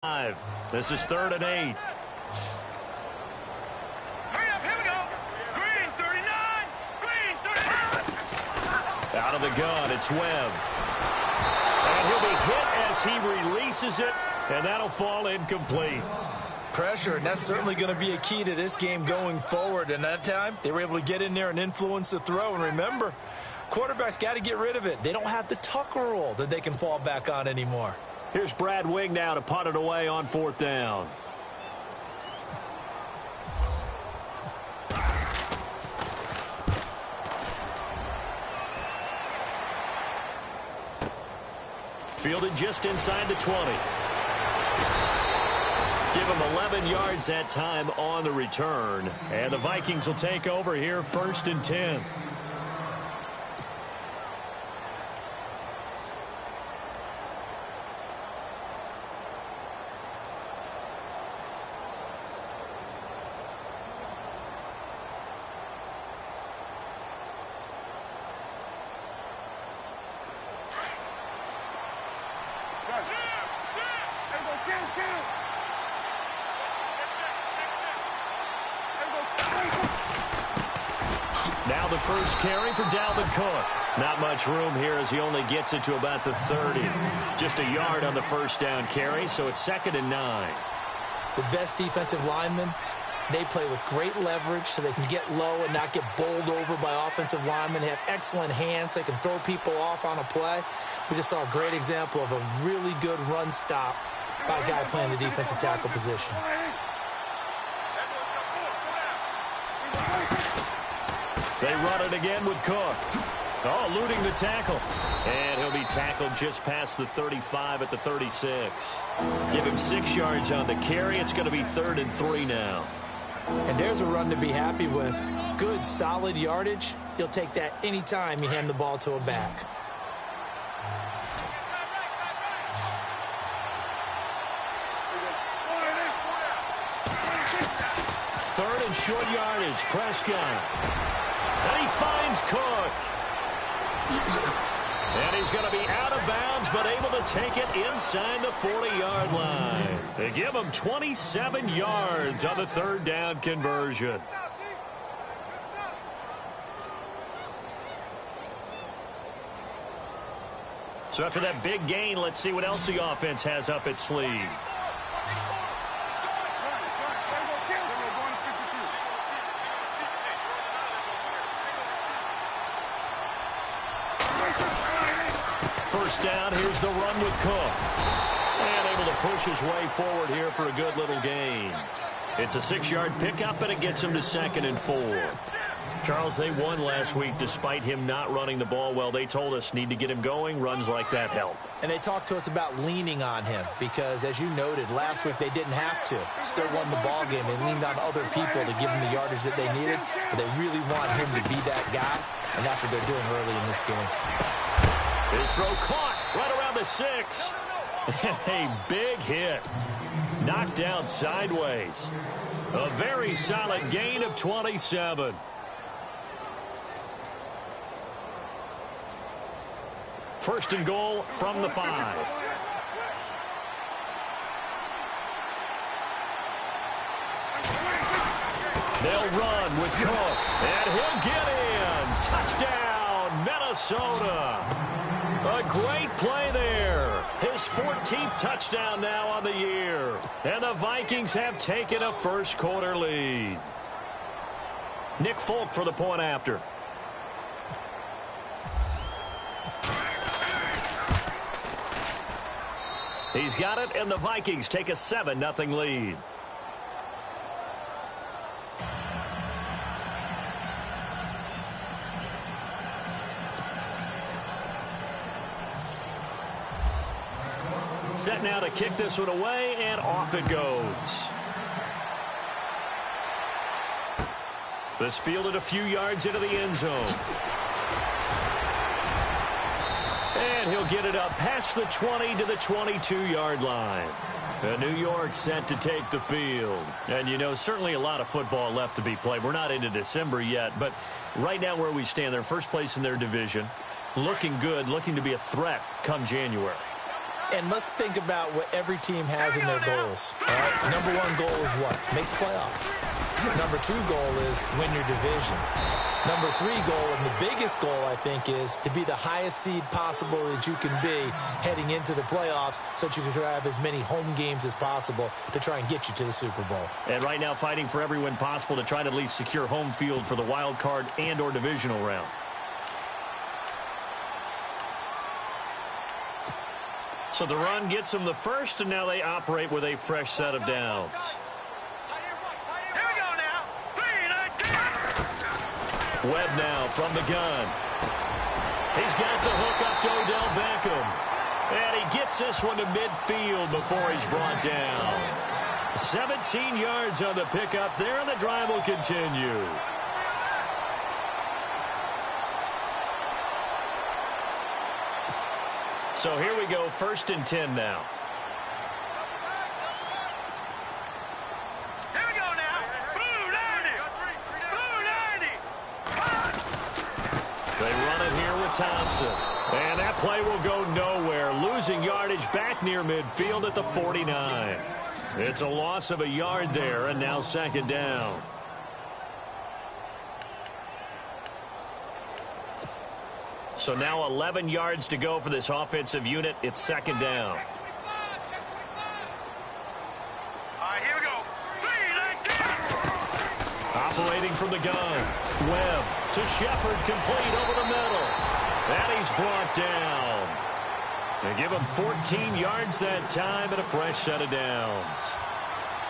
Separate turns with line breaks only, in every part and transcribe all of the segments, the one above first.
This is 3rd and 8.
Hurry up, here we go. Green 39. Green 39.
Out of the gun, it's Webb. And he'll be hit as he releases it, and that'll fall incomplete.
Pressure, and that's certainly going to be a key to this game going forward. And that time, they were able to get in there and influence the throw. And remember, quarterbacks got to get rid of it. They don't have the Tucker rule that they can fall back on anymore.
Here's Brad Wing now to punt it away on 4th down. Fielded just inside the 20. Give him 11 yards that time on the return. And the Vikings will take over here 1st and 10. Now the first carry for Dalvin Cook. Not much room here as he only gets it to about the 30. Just a yard on the first down carry, so it's 2nd and 9.
The best defensive linemen, they play with great leverage so they can get low and not get bowled over by offensive linemen. They have excellent hands. They can throw people off on a play. We just saw a great example of a really good run stop by a guy playing the defensive tackle position.
They run it again with Cook. Oh, eluding the tackle. And he'll be tackled just past the 35 at the 36. Give him 6 yards on the carry. It's going to be 3rd and 3 now.
And there's a run to be happy with. Good, solid yardage. He'll take that anytime you hand the ball to a back.
Third and short yardage. Prescott. And he finds Cook. And he's going to be out of bounds, but able to take it inside the 40-yard line. They give him 27 yards on the 3rd down conversion. So after that big gain, let's see what else the offense has up its sleeve. First down, here's the run with Cook. And able to push his way forward here for a good little gain. It's a 6-yard pickup, and it gets him to 2nd and 4. Charles, they won last week despite him not running the ball well. They told us need to get him going. Runs like that help.
And they talked to us about leaning on him because, as you noted, last week they didn't have to. Still won the ball game. They leaned on other people to give them the yardage that they needed, but they really want him to be that guy, and that's what they're doing early in this game.
His throw caught right around the 6. A big hit. Knocked down sideways. A very solid gain of 27. First and goal from the 5. They'll run with Cook. And he'll get in. Touchdown, Minnesota. A great play there. His 14th touchdown now on the year. And the Vikings have taken a first-quarter lead. Nick Folk for the point after. He's got it, and the Vikings take a 7-0 lead. Set now to kick this one away, and off it goes. This fielded a few yards into the end zone. And he'll get it up past the 20 to the 22-yard line. New York set to take the field. And, you know, certainly a lot of football left to be played. We're not into December yet, but right now where we stand, they're first place in their division. Looking good, looking to be a threat come January.
And let's think about what every team has in their goals. All right? Number one goal is what? Make the playoffs. Number two goal is win your division. Number three goal, and the biggest goal, I think, is to be the highest seed possible that you can be heading into the playoffs so that you can have as many home games as possible to try and get you to the Super Bowl.
And right now fighting for every win possible to try to at least secure home field for the wild card and or divisional round. So the run gets them the first, and now they operate with a fresh set of downs.
Here we go now. 3-19.
Webb now from the gun. He's got the hook up to Odell Beckham. And he gets this one to midfield before he's brought down. 17 yards on the pickup there, and the drive will continue. So here we go, 1st and 10 now.
Here we go now. Blue 90. Blue 90.
They run it here with Thompson. And that play will go nowhere. Losing yardage back near midfield at the 49. It's a loss of a yard there, and now 2nd down. So now 11 yards to go for this offensive unit. It's 2nd down.
All right, here we go. 3-19.
Operating from the gun. Webb to Shepard, complete over the middle. And he's brought down. They give him 14 yards that time and a fresh set of downs.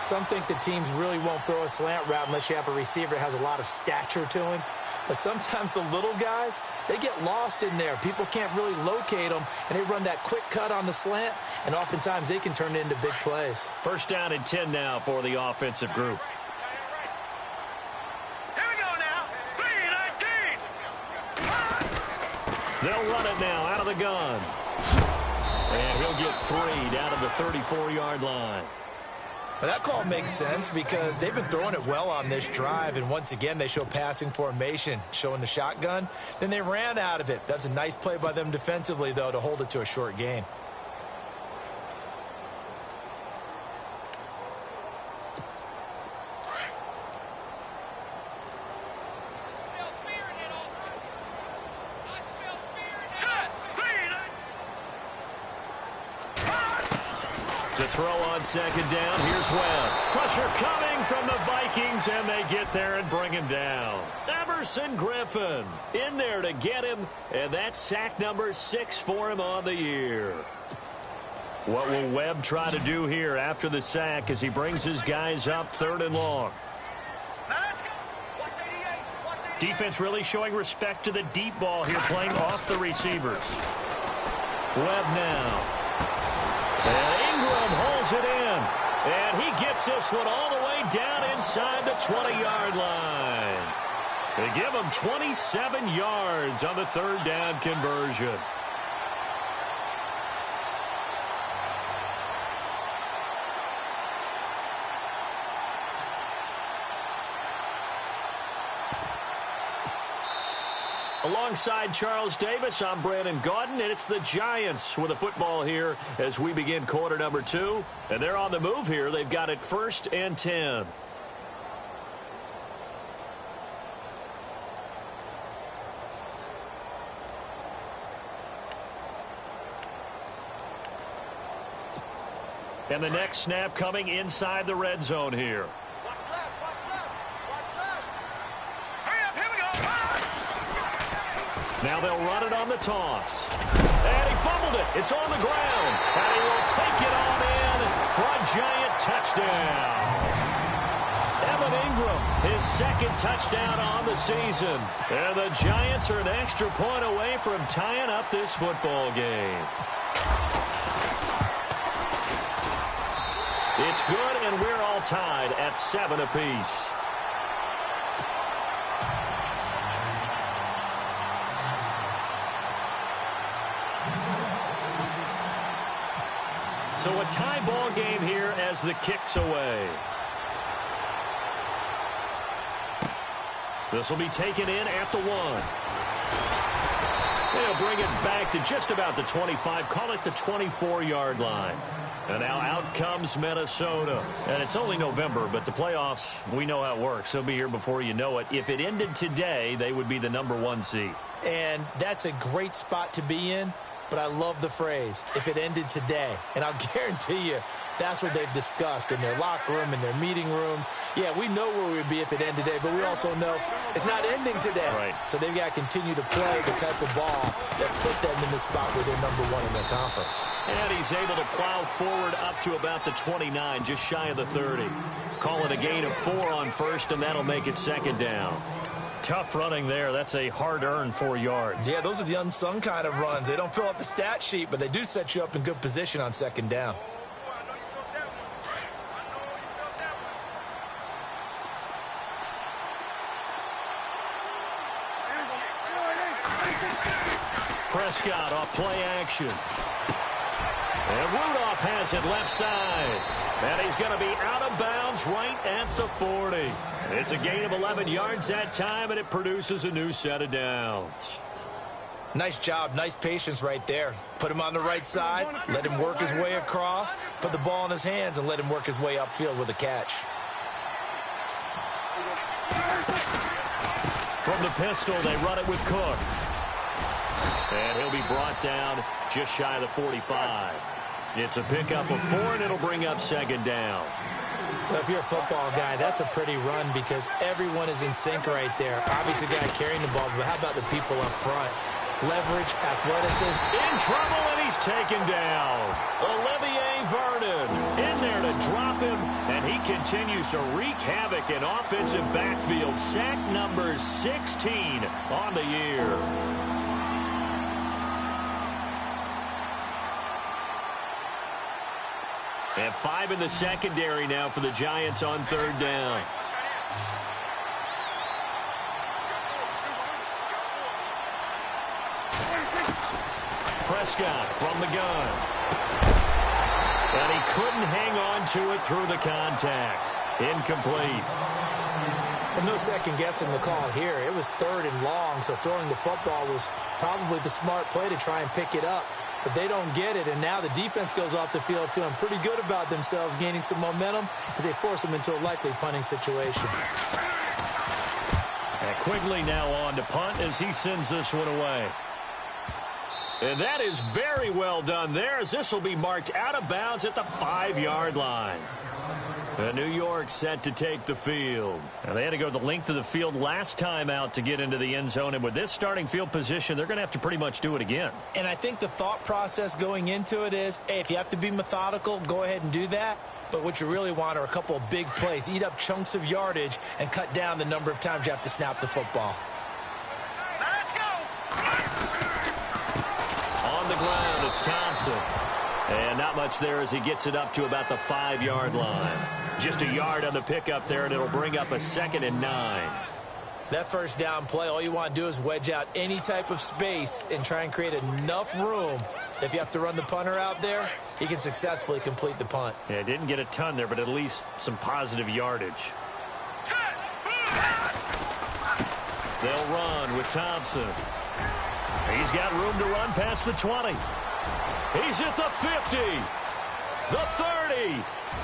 Some think the teams really won't throw a slant route unless you have a receiver that has a lot of stature to him. But sometimes the little guys, they get lost in there. People can't really locate them, and they run that quick cut on the slant, and oftentimes they can turn it into big plays.
1st down and 10 now for the offensive group.
Here we go now. 3-19.
They'll run it now out of the gun. And he'll get 3 down to the 34-yard line.
Well, that call makes sense because they've been throwing it well on this drive, and once again they show passing formation, showing the shotgun. Then they ran out of it. That's a nice play by them defensively, though, to hold it to a short gain.
To throw on 2nd down, here's Webb. Pressure coming from the Vikings, and they get there and bring him down. Everson Griffin in there to get him, and that's sack number 6 for him on the year. What will Webb try to do here after the sack as he brings his guys up 3rd and long? Defense really showing respect to the deep ball here, playing off the receivers. Webb now. And Ingram holds it in. And he gets this one all the way down inside the 20-yard line. They give him 27 yards on the 3rd down conversion. Alongside Charles Davis, I'm Brandon Gaudin, and it's the Giants with the football here as we begin quarter number 2. And they're on the move here. They've got it 1st and 10. And the next snap coming inside the red zone here. Now they'll run it on the toss. And he fumbled it. It's on the ground. And he will take it on in for a Giant touchdown. Evan Ingram, his 2nd touchdown on the season. And the Giants are an extra point away from tying up this football game. It's good, and we're all tied at 7 apiece. So a tie ball game here as the kick's away. This will be taken in at the 1. They'll bring it back to just about the 25, call it the 24-yard line. And now out comes Minnesota. And it's only November, but the playoffs, we know how it works. They'll be here before you know it. If it ended today, they would be the #1 seed.
And that's a great spot to be in, but I love the phrase, if it ended today. And I'll guarantee you, that's what they've discussed in their locker room, in their meeting rooms. Yeah, we know where we'd be if it ended today, but we also know it's not ending today.
Right.
So they've got to continue to play the type of ball that put them in the spot where they're #1 in their conference.
And he's able to plow forward up to about the 29, just shy of the 30. Call it a gain of 4 on first, and that'll make it second down. Tough running there. That's a hard-earned 4 yards.
Yeah, those are the unsung kind of runs. They don't fill up the stat sheet, but they do set you up in good position on second down.
Prescott off play action. And Rudolph has it left side. And he's going to be out of bounds right at the 40. It's a gain of 11 yards that time, and it produces a new set of downs.
Nice job, nice patience right there. Put him on the right side, let him work his way across, put the ball in his hands, and let him work his way upfield with a catch.
From the pistol, they run it with Cook. And he'll be brought down just shy of the 45. It's a pickup of 4, and it'll bring up second down.
Well, if you're a football guy, that's a pretty run because everyone is in sync right there. Obviously, the guy carrying the ball, but how about the people up front? Leverage, athleticism.
In trouble, and he's taken down. Olivier Vernon in there to drop him, and he continues to wreak havoc in offensive backfield. Sack number 16 on the year. And 5 in the secondary now for the Giants on third down. Prescott from the gun. And he couldn't hang on to it through the contact. Incomplete.
Well, no second guessing the call here. It was 3rd and long, so throwing the football was probably the smart play to try and pick it up. But they don't get it, and now the defense goes off the field feeling pretty good about themselves, gaining some momentum as they force them into a likely punting situation.
And Quigley now on to punt as he sends this one away. And that is very well done there, as this will be marked out of bounds at the 5-yard line. And New York set to take the field. Now, they had to go the length of the field last time out to get into the end zone. And with this starting field position, they're going to have to pretty much do it again.
And I think the thought process going into it is, hey, if you have to be methodical, go ahead and do that. But what you really want are a couple of big plays. Eat up chunks of yardage and cut down the number of times you have to snap the football.
Let's go!
On the ground, it's Thompson. And not much there as he gets it up to about the 5-yard line. Just a yard on the pickup there, and it'll bring up a 2nd and 9.
That first down play, all you want to do is wedge out any type of space and try and create enough room. If you have to run the punter out there, he can successfully complete the punt.
Yeah, didn't get a ton there, but at least some positive yardage. They'll run with Thompson. He's got room to run past the 20. He's at the 50, the 30,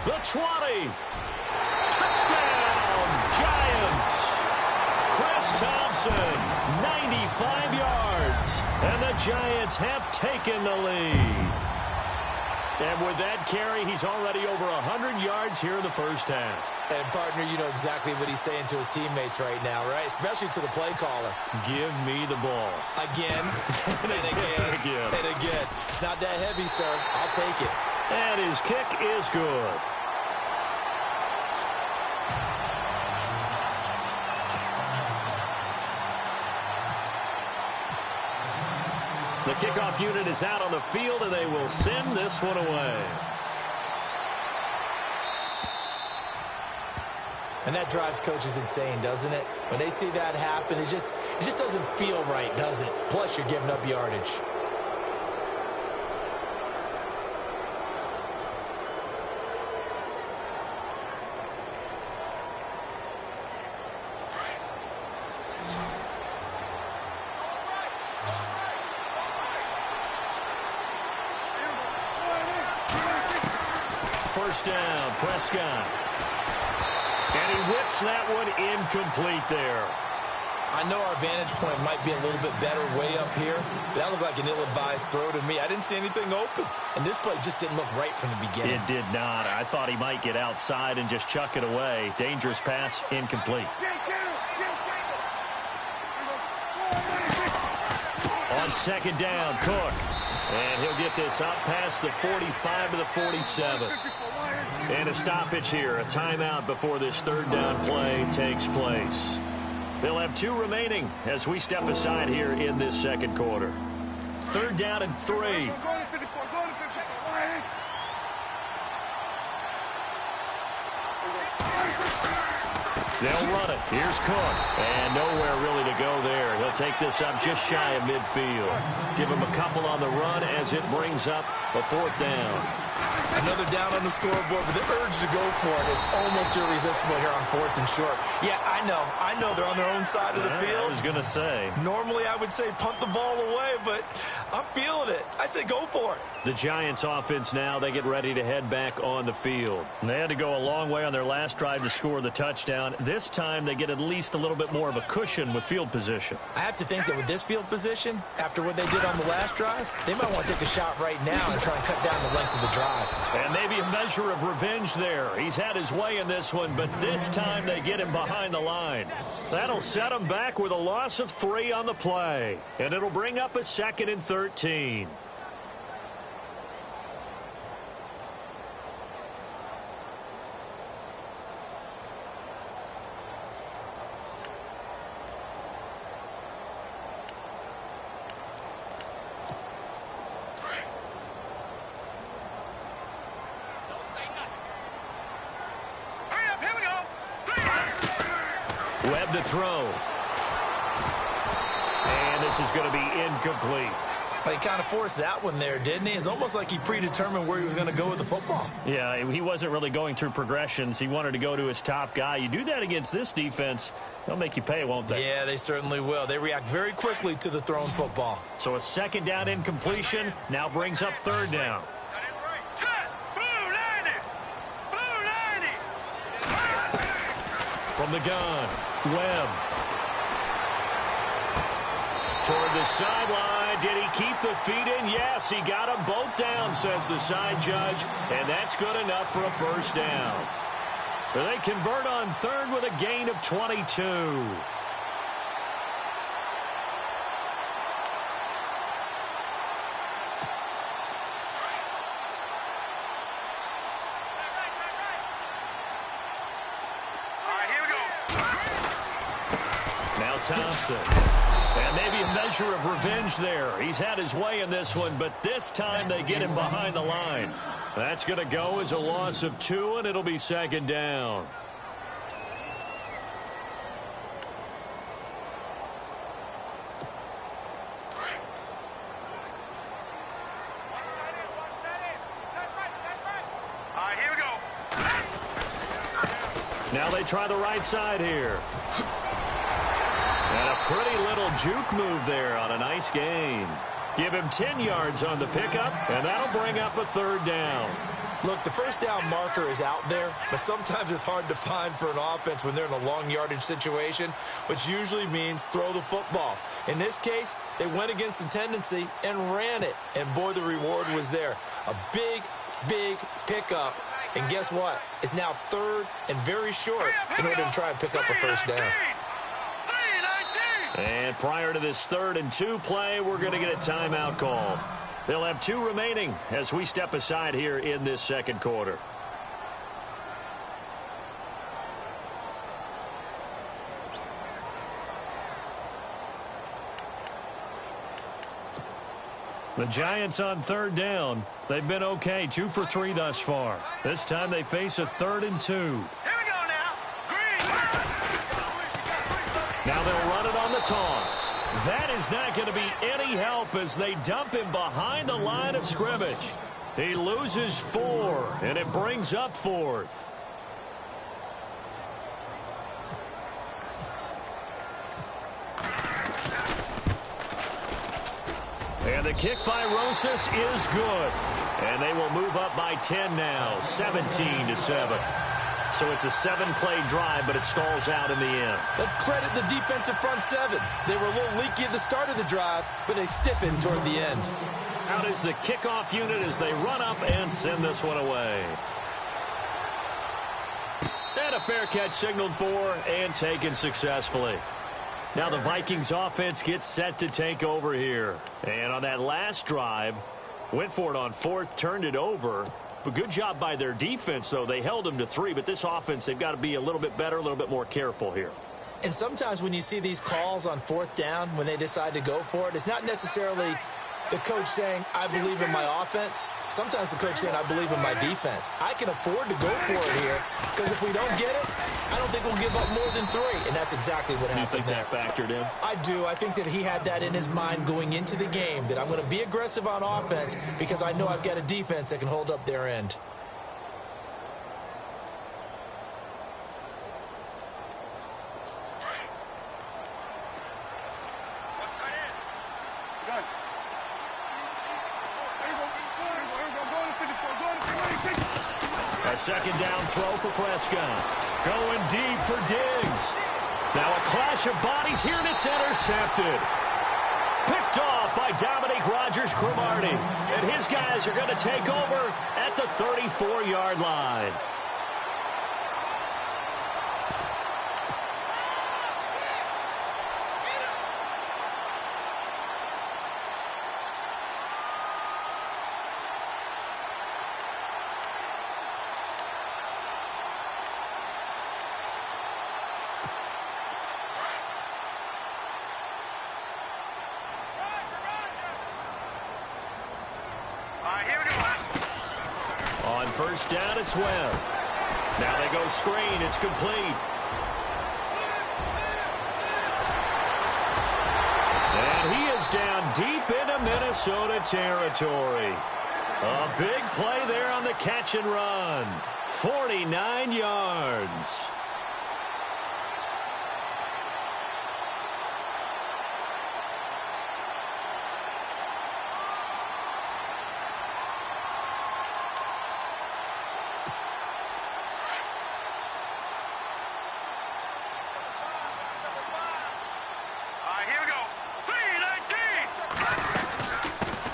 the 20. Touchdown, Giants. Chris Thompson, 95 yards. And the Giants have taken the lead. And with that carry, he's already over 100 yards here in the first half.
And, partner, you know exactly what he's saying to his teammates right now, right? Especially to the play caller.
Give me the ball.
Again, and again, and again. It's not that heavy, sir. I'll take it.
And his kick is good. The kickoff unit is out on the field, and they will send this one away.
And that drives coaches insane, doesn't it? When they see that happen, it just doesn't feel right, does it? Plus, you're giving up yardage.
first down. Prescott. And he whips that one incomplete there.
I know our vantage point might be a little bit better way up here, but that looked like an ill-advised throw to me. I didn't see anything open, and this play just didn't look right from the beginning.
It did not. I thought he might get outside and just chuck it away. Dangerous pass, incomplete. On second down, Cook. And he'll get this up past the 45 to the 47. And a stoppage here, a timeout before this third down play takes place. They'll have 2 remaining as we step aside here in this second quarter. Third down and 3. They'll run it. Here's Cook. And nowhere really to go there. He'll take this up just shy of midfield. Give him a couple on the run as it brings up a 4th down.
Another down on the scoreboard, but the urge to go for it is almost irresistible here on 4th and short. Yeah, I know they're on their own side of the field.
I was going to say.
Normally I would say punt the ball away, but I'm feeling it. I say go for it.
The Giants offense now, they get ready to head back on the field. They had to go a long way on their last drive to score the touchdown. This time they get at least a little bit more of a cushion with field position.
I have to think that with this field position, after what they did on the last drive, they might want to take a shot right now and try and cut down the length of the drive.
And maybe a measure of revenge there. He's had his way in this one, but this time they get him behind the line. That'll set him back with a loss of 3 on the play. And it'll bring up a 2nd and 13. Webb to throw. And this is going to be incomplete.
Well, he kind of forced that one there, didn't he? It's almost like he predetermined where he was going to go with the football.
Yeah, he wasn't really going through progressions. He wanted to go to his top guy. You do that against this defense, they'll make you pay, won't they?
Yeah, they certainly will. They react very quickly to the thrown football.
So a 2nd down incompletion now brings up 3rd down. From the gun, Webb. Toward the sideline. Did he keep the feet in? Yes, he got them both down, says the side judge. And that's good enough for a 1st down. They convert on 3rd with a gain of 22. Thompson. And maybe a measure of revenge there. He's had his way in this one, but this time they get him behind the line. That's going to go as a loss of 2, and it'll be 2nd down.
Here we go.
Now they try the right side here. And a pretty little juke move there on a nice gain. Give him 10 yards on the pickup, and that'll bring up a 3rd down.
Look, the 1st down marker is out there, but sometimes it's hard to find for an offense when they're in a long yardage situation, which usually means throw the football. In this case, they went against the tendency and ran it, and boy, the reward was there. A big, big pickup, and guess what? It's now 3rd and very short in order to try and pick up a 1st down.
And prior to this 3rd and 2 play, we're going to get a timeout call. They'll have 2 remaining as we step aside here in this second quarter. The Giants on 3rd down. They've been okay, 2 for 3 thus far. This time they face a 3rd and 2. Now they'll run it on the toss. That is not going to be any help as they dump him behind the line of scrimmage. He loses 4, and it brings up 4th. And the kick by Rosas is good. And they will move up by 10 now, 17-7. So it's a 7-play drive, but it stalls out in the end.
Let's credit the defensive front seven. They were a little leaky at the start of the drive, but they stiffened toward the end.
Out is the kickoff unit as they run up and send this one away. And a fair catch signaled for and taken successfully. Now the Vikings offense gets set to take over here. And on that last drive, went for it on fourth, turned it over. But good job by their defense, though. They held them to 3, but this offense, they've got to be a little bit better, a little bit more careful here.
And sometimes when you see these calls on fourth down, when they decide to go for it, it's not necessarily the coach saying, I believe in my offense. Sometimes the coach saying, I believe in my defense. I can afford to go for it here because if we don't get it, I don't think we'll give up more than 3. And that's exactly what happened there.
You think that factored in?
I do. I think that he had that in his mind going into the game, that I'm going to be aggressive on offense because I know I've got a defense that can hold up their end.
Second down throw for Prescott. Going deep for Diggs. Now a clash of bodies here, and it's intercepted. Picked off by Dominique Rodgers-Cromartie. And his guys are going to take over at the 34-yard line. On first down, it's Webb. Now they go screen. It's complete. And he is down deep into Minnesota territory. A big play there on the catch and run. 49 yards.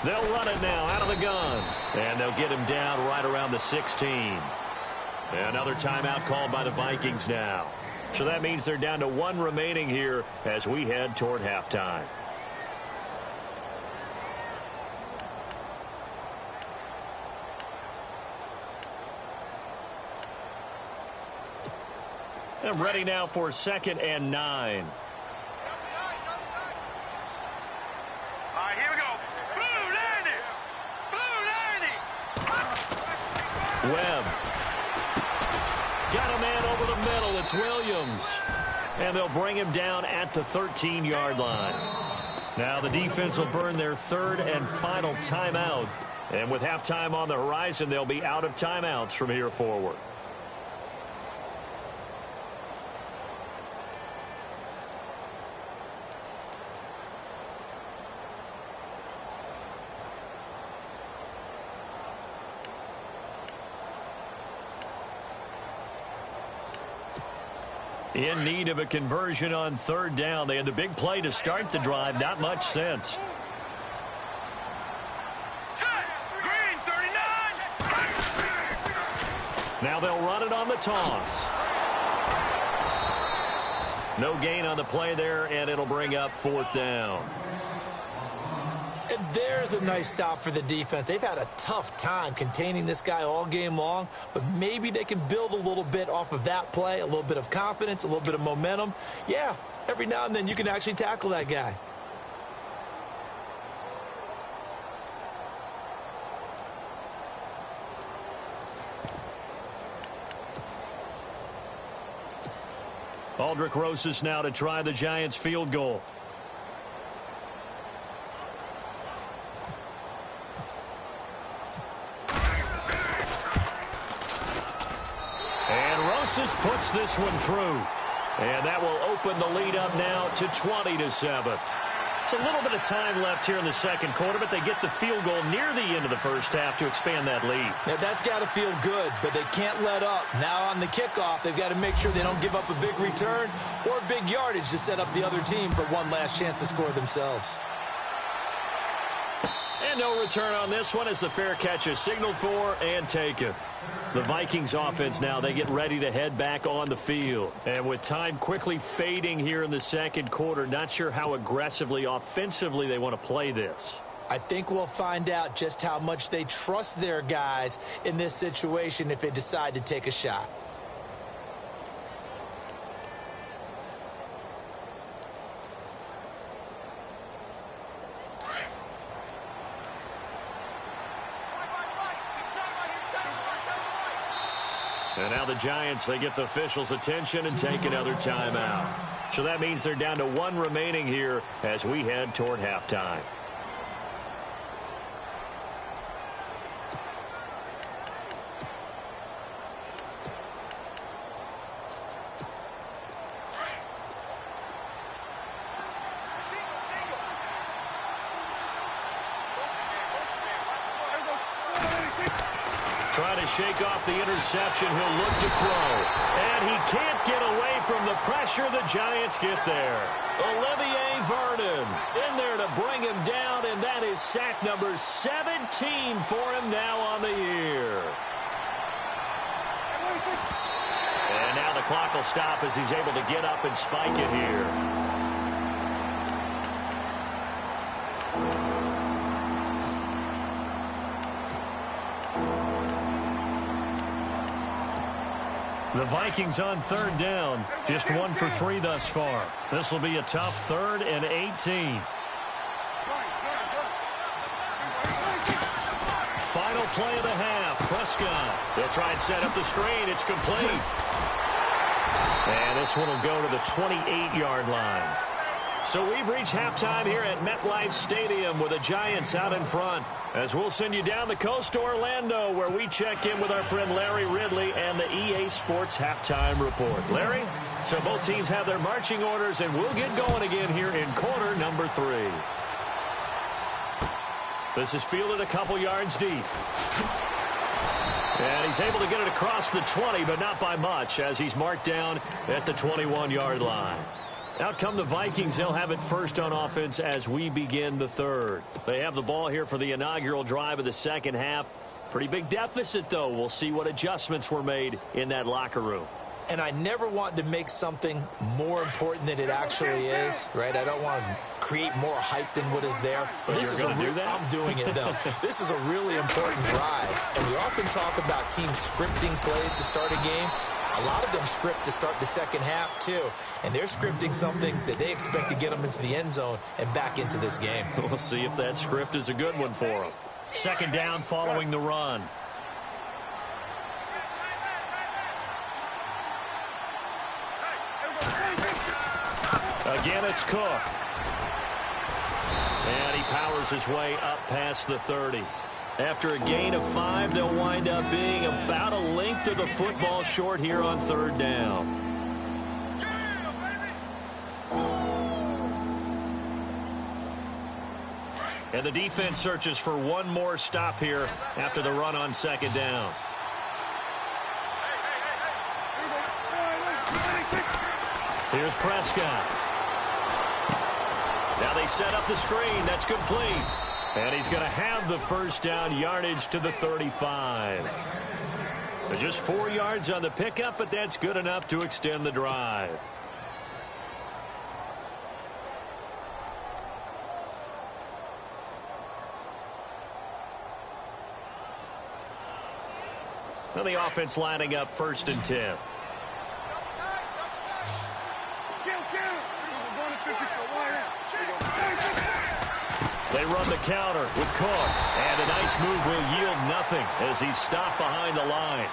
They'll run it now out of the gun. And they'll get him down right around the 16. Another timeout called by the Vikings now. So that means they're down to 1 remaining here as we head toward halftime. And ready now for 2nd and 9. Webb. Got a man over the middle. It's Williams. And they'll bring him down at the 13-yard line. Now the defense will burn their 3rd and final timeout. And with halftime on the horizon, they'll be out of timeouts from here forward. In need of a conversion on 3rd down. They had the big play to start the drive. Not much sense.
Green 39.
Now they'll run it on the toss. No gain on the play there, and it'll bring up 4th down.
And there's a nice stop for the defense. They've had a tough time containing this guy all game long, but maybe they can build a little bit off of that play, a little bit of confidence, a little bit of momentum. Yeah, every now and then you can actually tackle that guy.
Aldrick Rosas now to try the Giants field goal. Rosas puts this one through. And that will open the lead up now to 20-7. So Just a little bit of time left here in the second quarter, but they get the field goal near the end of the first half to expand that lead.
Yeah, that's got to feel good, but they can't let up. Now on the kickoff, they've got to make sure they don't give up a big return or big yardage to set up the other team for one last chance to score themselves.
And no return on this one as the fair catch is signaled for and taken. The Vikings offense now, they get ready to head back on the field. And with time quickly fading here in the second quarter, not sure how aggressively, offensively they want to play this.
I think we'll find out just how much they trust their guys in this situation if they decide to take a shot.
And now the Giants, they get the officials' attention and take another timeout. So that means they're down to one remaining here as we head toward halftime. Trying to shake off the interception. He'll look to throw. And he can't get away from the pressure. The Giants get there. Olivier Vernon in there to bring him down, and that is sack number 17 for him now on the year. And now the clock will stop as he's able to get up and spike it here. The Vikings on third down, just 1 for 3 thus far. This will be a tough 3rd and 18. Final play of the half, Prescott. They'll try and set up the screen. It's complete. And this one will go to the 28-yard line. So we've reached halftime here at MetLife Stadium with the Giants out in front. As we'll send you down the coast to Orlando, where we check in with our friend Larry Ridley and the EA Sports Halftime Report. Larry, so both teams have their marching orders, and we'll get going again here in quarter number 3. This is fielded a couple yards deep. And he's able to get it across the 20, but not by much, as he's marked down at the 21-yard line. Out come the Vikings. They'll have it first on offense as we begin the 3rd. They have the ball here for the inaugural drive of the second half. Pretty big deficit, though. We'll see what adjustments were made in that locker room.
And I never want to make something more important than it actually is, right? I don't want to create more hype than what is there.
But this is going to do that?
I'm doing it, though. This is a really important drive. And we often talk about teams scripting plays to start a game. A lot of them script to start the second half, too. And they're scripting something that they expect to get them into the end zone and back into this game.
We'll see if that script is a good one for them. Second down following the run. Again, it's Cook. And he powers his way up past the 30. After a gain of 5, they'll wind up being about a length of the football short here on third down. And the defense searches for one more stop here after the run on second down. Here's Prescott. Now they set up the screen. That's complete. And he's going to have the first down yardage to the 35. Just 4 yards on the pickup, but that's good enough to extend the drive. Now the offense lining up 1st and 10. They run the counter with Cook, and a nice move will yield nothing as he's stopped behind the line.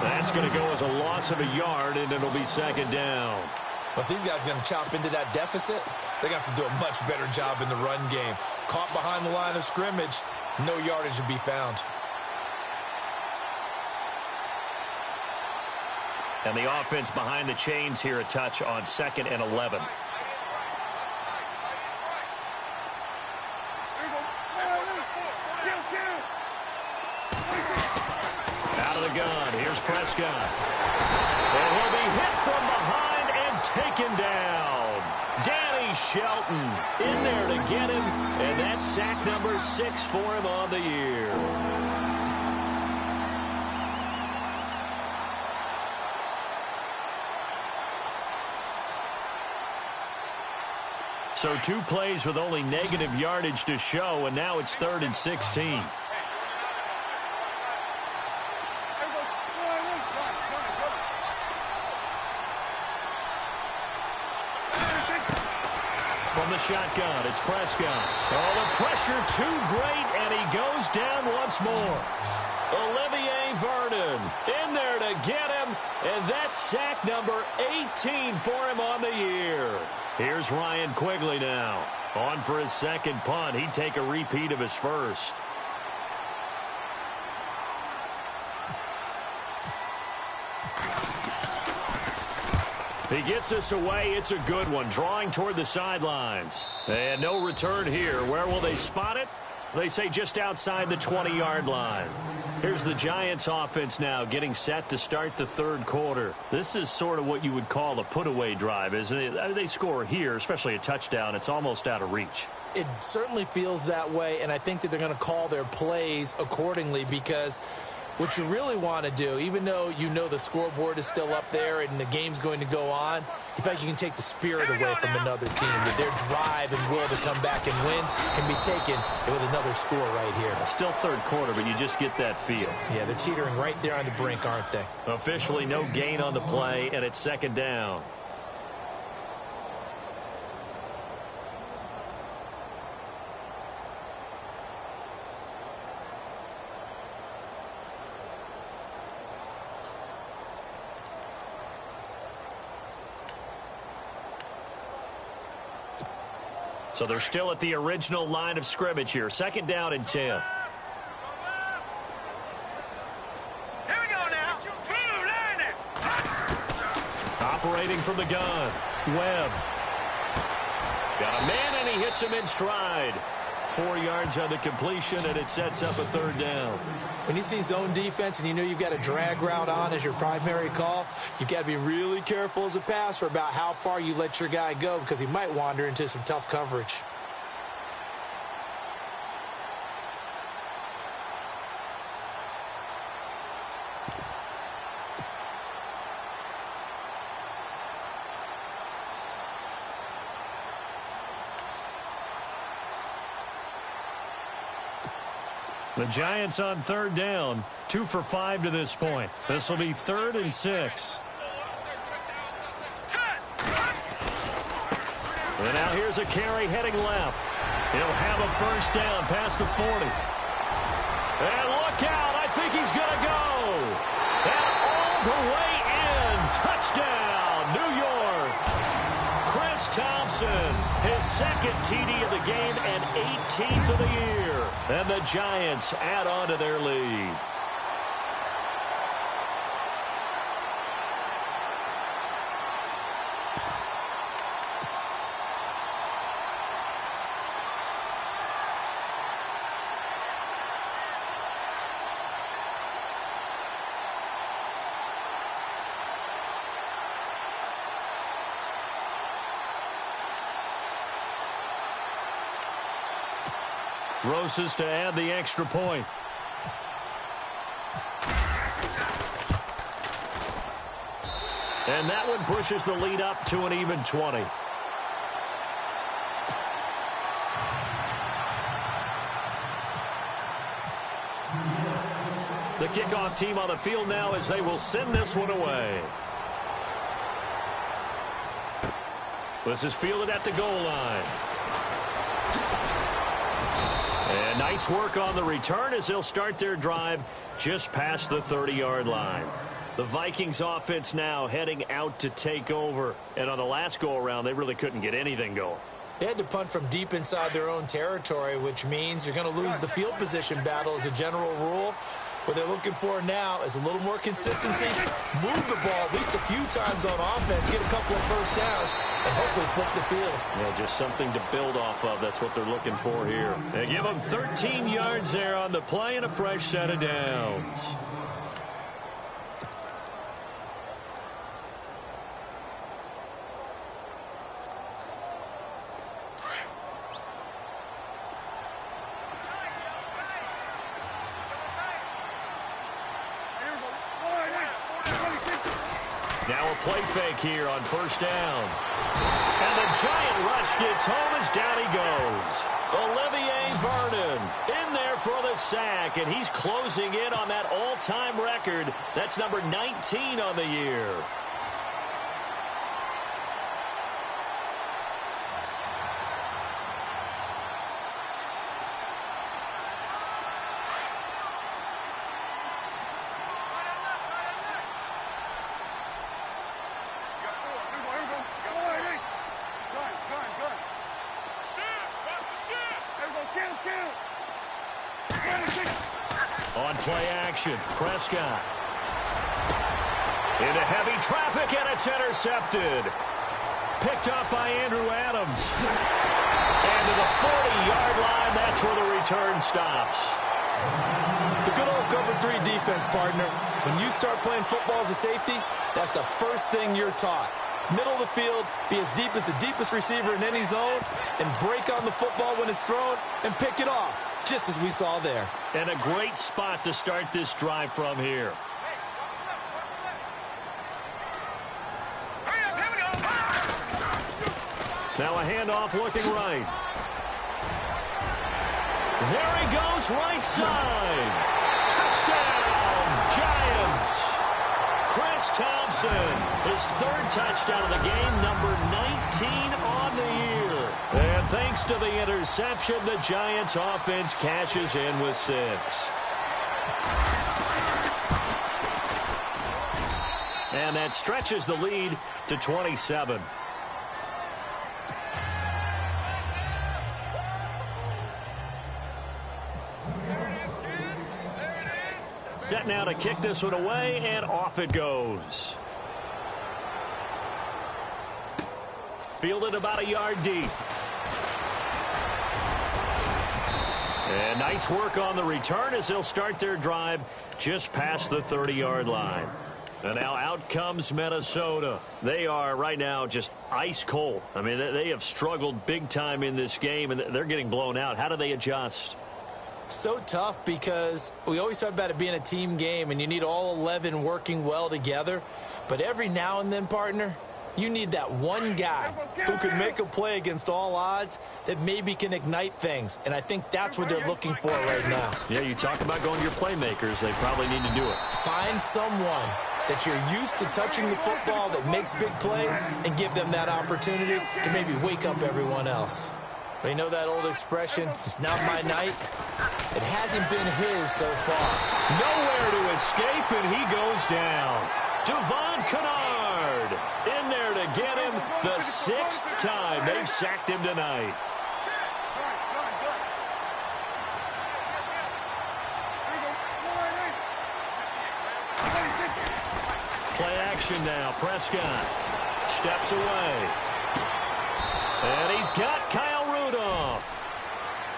That's going to go as a loss of a yard, and it'll be second down.
But if these guys are going to chop into that deficit, they're going to have to do a much better job in the run game. Caught behind the line of scrimmage, no yardage to be found.
And the offense behind the chains here, a touch on 2nd and 11. Prescott. And he'll be hit from behind and taken down. Danny Shelton in there to get him, and that's sack number 6 for him on the year. So 2 plays with only negative yardage to show, and now it's 3rd and 16. From the shotgun, it's Prescott. Oh, the pressure too great, and he goes down once more. Olivier Vernon in there to get him, and that's sack number 18 for him on the year. Here's Ryan Quigley now. On for his second punt. He'd take a repeat of his first. He gets us away. It's a good one. Drawing toward the sidelines. And no return here. Where will they spot it? They say just outside the 20-yard line. Here's the Giants offense now getting set to start the 3rd quarter. This is sort of what you would call a put-away drive, isn't it? I mean, they score here, especially a touchdown. It's almost out of reach.
It certainly feels that way, and I think that they're going to call their plays accordingly, because what you really want to do, even though you know the scoreboard is still up there and the game's going to go on, you feel like you can take the spirit away from another team. That their drive and will to come back and win can be taken with another score right here.
Still 3rd quarter, but you just get that feel.
Yeah, they're teetering right there on the brink, aren't they?
Officially no gain on the play, and it's 2nd down. So they're still at the original line of scrimmage here. 2nd down and 10.
Here we go now. Blue line it.
Operating from the gun. Webb. Got a man, and he hits him in stride. 4 yards on the completion, and it sets up a 3rd down.
When you see zone defense and you know you've got a drag route on as your primary call, you've got to be really careful as a passer about how far you let your guy go, because he might wander into some tough coverage.
The Giants on 3rd down, 2 for 5 to this point. This will be 3rd and 6. And now here's a carry heading left. He'll have a 1st down past the 40. And look out, I think he's going to go. And all the way in, touchdown, New York. Chris Thompson, his 2nd TD of the game and 18th of the year. And the Giants add on to their lead. Rosas to add the extra point. And that one pushes the lead up to an even 20. The kickoff team on the field now as they will send this one away. This is fielded at the goal line. And nice work on the return as they'll start their drive just past the 30-yard line. The Vikings offense now heading out to take over. And on the last go-around, they really couldn't get anything going.
They had to punt from deep inside their own territory, which means you're going to lose the field position battle as a general rule. What they're looking for now is a little more consistency, move the ball at least a few times on offense, get a couple of 1st downs, and hopefully flip the field.
Yeah, just something to build off of. That's what they're looking for here. They give them 13 yards there on the play and a fresh set of downs. Now a play fake here on first down. And the giant rush gets home as down he goes. Olivier Vernon in there for the sack, and he's closing in on that all-time record. That's number 19 on the year. On play action, Prescott. Into heavy traffic, and it's intercepted. Picked up by Andrew Adams. And to the 40-yard line, that's where the return stops.
The good old cover 3 defense, partner. When you start playing football as a safety, that's the first thing you're taught. Middle of the field, be as deep as the deepest receiver in any zone, and break on the football when it's thrown, and pick it off, just as we saw there.
And a great spot to start this drive from here. Now a handoff looking right. There he goes, right side. Touchdown, Giants. Chris Thompson, his 3rd touchdown of the game, number 19 on the year. And thanks to the interception, the Giants offense cashes in with 6. And that stretches the lead to 27. Set now to kick this one away, and off it goes. Fielded about a yard deep. And nice work on the return as they'll start their drive just past the 30-yard line. And now out comes Minnesota. They are right now just ice cold. I mean, they have struggled big time in this game, and they're getting blown out. How do they adjust?
So tough because we always talk about it being a team game and you need all 11 working well together. But every now and then, partner, you need that one guy who can make a play against all odds that maybe can ignite things. And I think that's what they're looking for right now.
Yeah, you talk about going to your playmakers. They probably need to do it.
Find someone that you're used to touching the football that makes big plays and give them that opportunity to maybe wake up everyone else. But you know that old expression, it's not my night? It hasn't been his so far.
Nowhere to escape, and he goes down. Devon Kennard in there to get him the 6th time they've sacked him tonight. Play action now. Prescott steps away. And he's got Kyle Rudolph.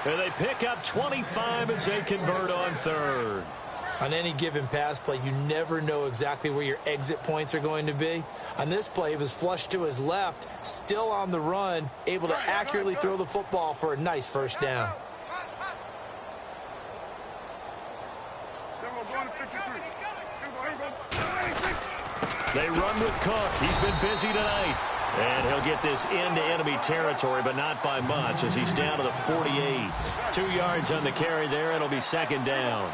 And they pick up 25 as they convert on 3rd.
On any given pass play, you never know exactly where your exit points are going to be. On this play, he was flushed to his left, still on the run, able to accurately throw the football for a nice first down.
They run with Cook. He's been busy tonight. And he'll get this into enemy territory, but not by much as he's down to the 48. 2 yards on the carry there. It'll be 2nd down.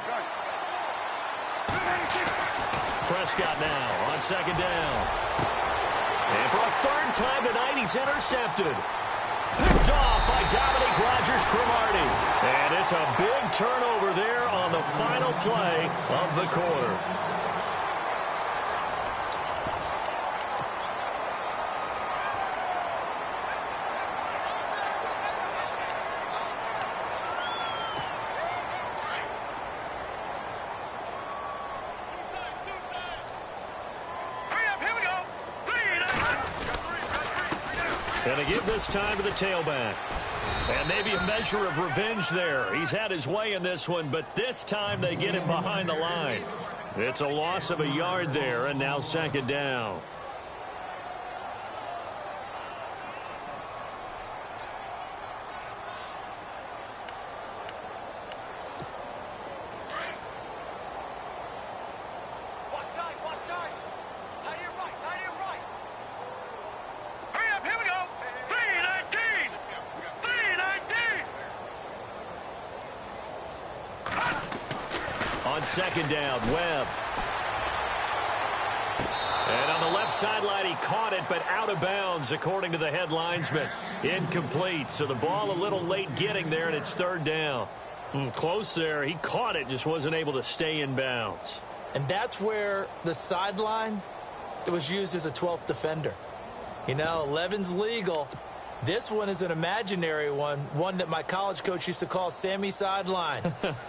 Prescott now on 2nd down. And for a 3rd time tonight, he's intercepted. Picked off by Dominique Rodgers-Cromartie. And it's a big turnover there on the final play of the quarter. And they give this time to the tailback. And maybe a measure of revenge there. He's had his way in this one, but this time they get him behind the line. It's a loss of a yard there, and now 2nd down. on second down. Webb. And on the left sideline, he caught it, but out of bounds, according to the head linesman. Incomplete, so the ball a little late getting there, and it's third down. Close there. He caught it, just wasn't able to stay in bounds.
And that's where the sideline, it was used as a 12th defender. You know, 11's legal. This one is an imaginary one that my college coach used to call Sammy Sideline.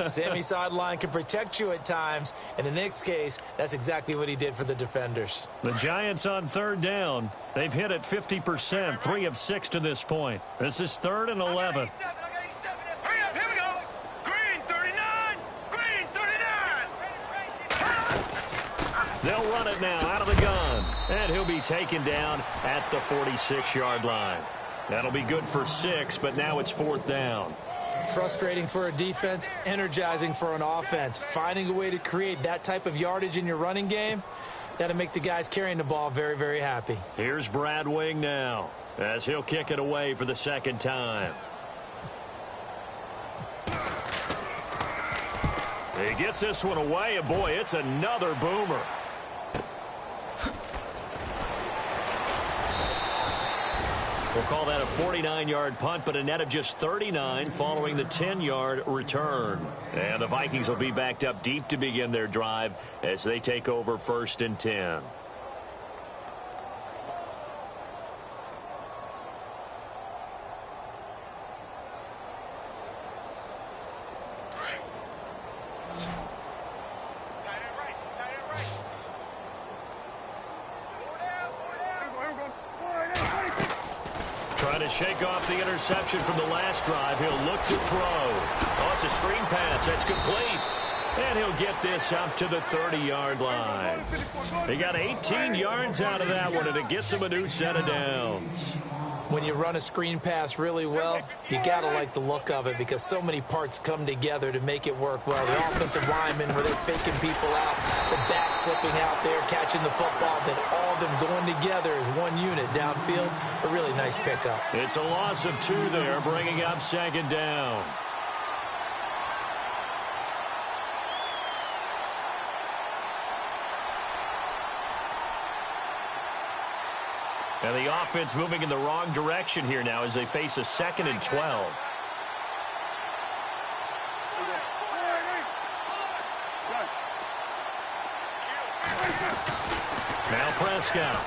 Sammy Sideline can protect you at times, and in this case, that's exactly what he did for the defenders.
The Giants on third down. They've hit it 50%, 3 of 6 to this point. This is 3rd and 11.
Hurry up, here we go. Green 39, green 39.
They'll run it now out of the gun, and he'll be taken down at the 46-yard line. That'll be good for 6, but now it's 4th down.
Frustrating for a defense, energizing for an offense. Finding a way to create that type of yardage in your running game, that'll make the guys carrying the ball very, very happy.
Here's Brad Wing now, as he'll kick it away for the second time. He gets this one away, and boy, it's another boomer. We'll call that a 49-yard punt, but a net of just 39 following the 10-yard return. And the Vikings will be backed up deep to begin their drive as they take over 1st and 10. Trying to shake off the interception from the last drive. He'll look to throw. Oh, it's a screen pass. That's complete. And he'll get this up to the 30-yard line. He got 18 yards out of that one, and it gets him a new set of downs.
When you run a screen pass really well, you got to like the look of it because so many parts come together to make it work well. The offensive linemen, where they're faking people out, the back slipping out there, catching the football, then all of them going together as one unit downfield. A really nice pickup.
It's a loss of 2 there, bringing up second down. And the offense moving in the wrong direction here now as they face a 2nd and 12. Now Prescott.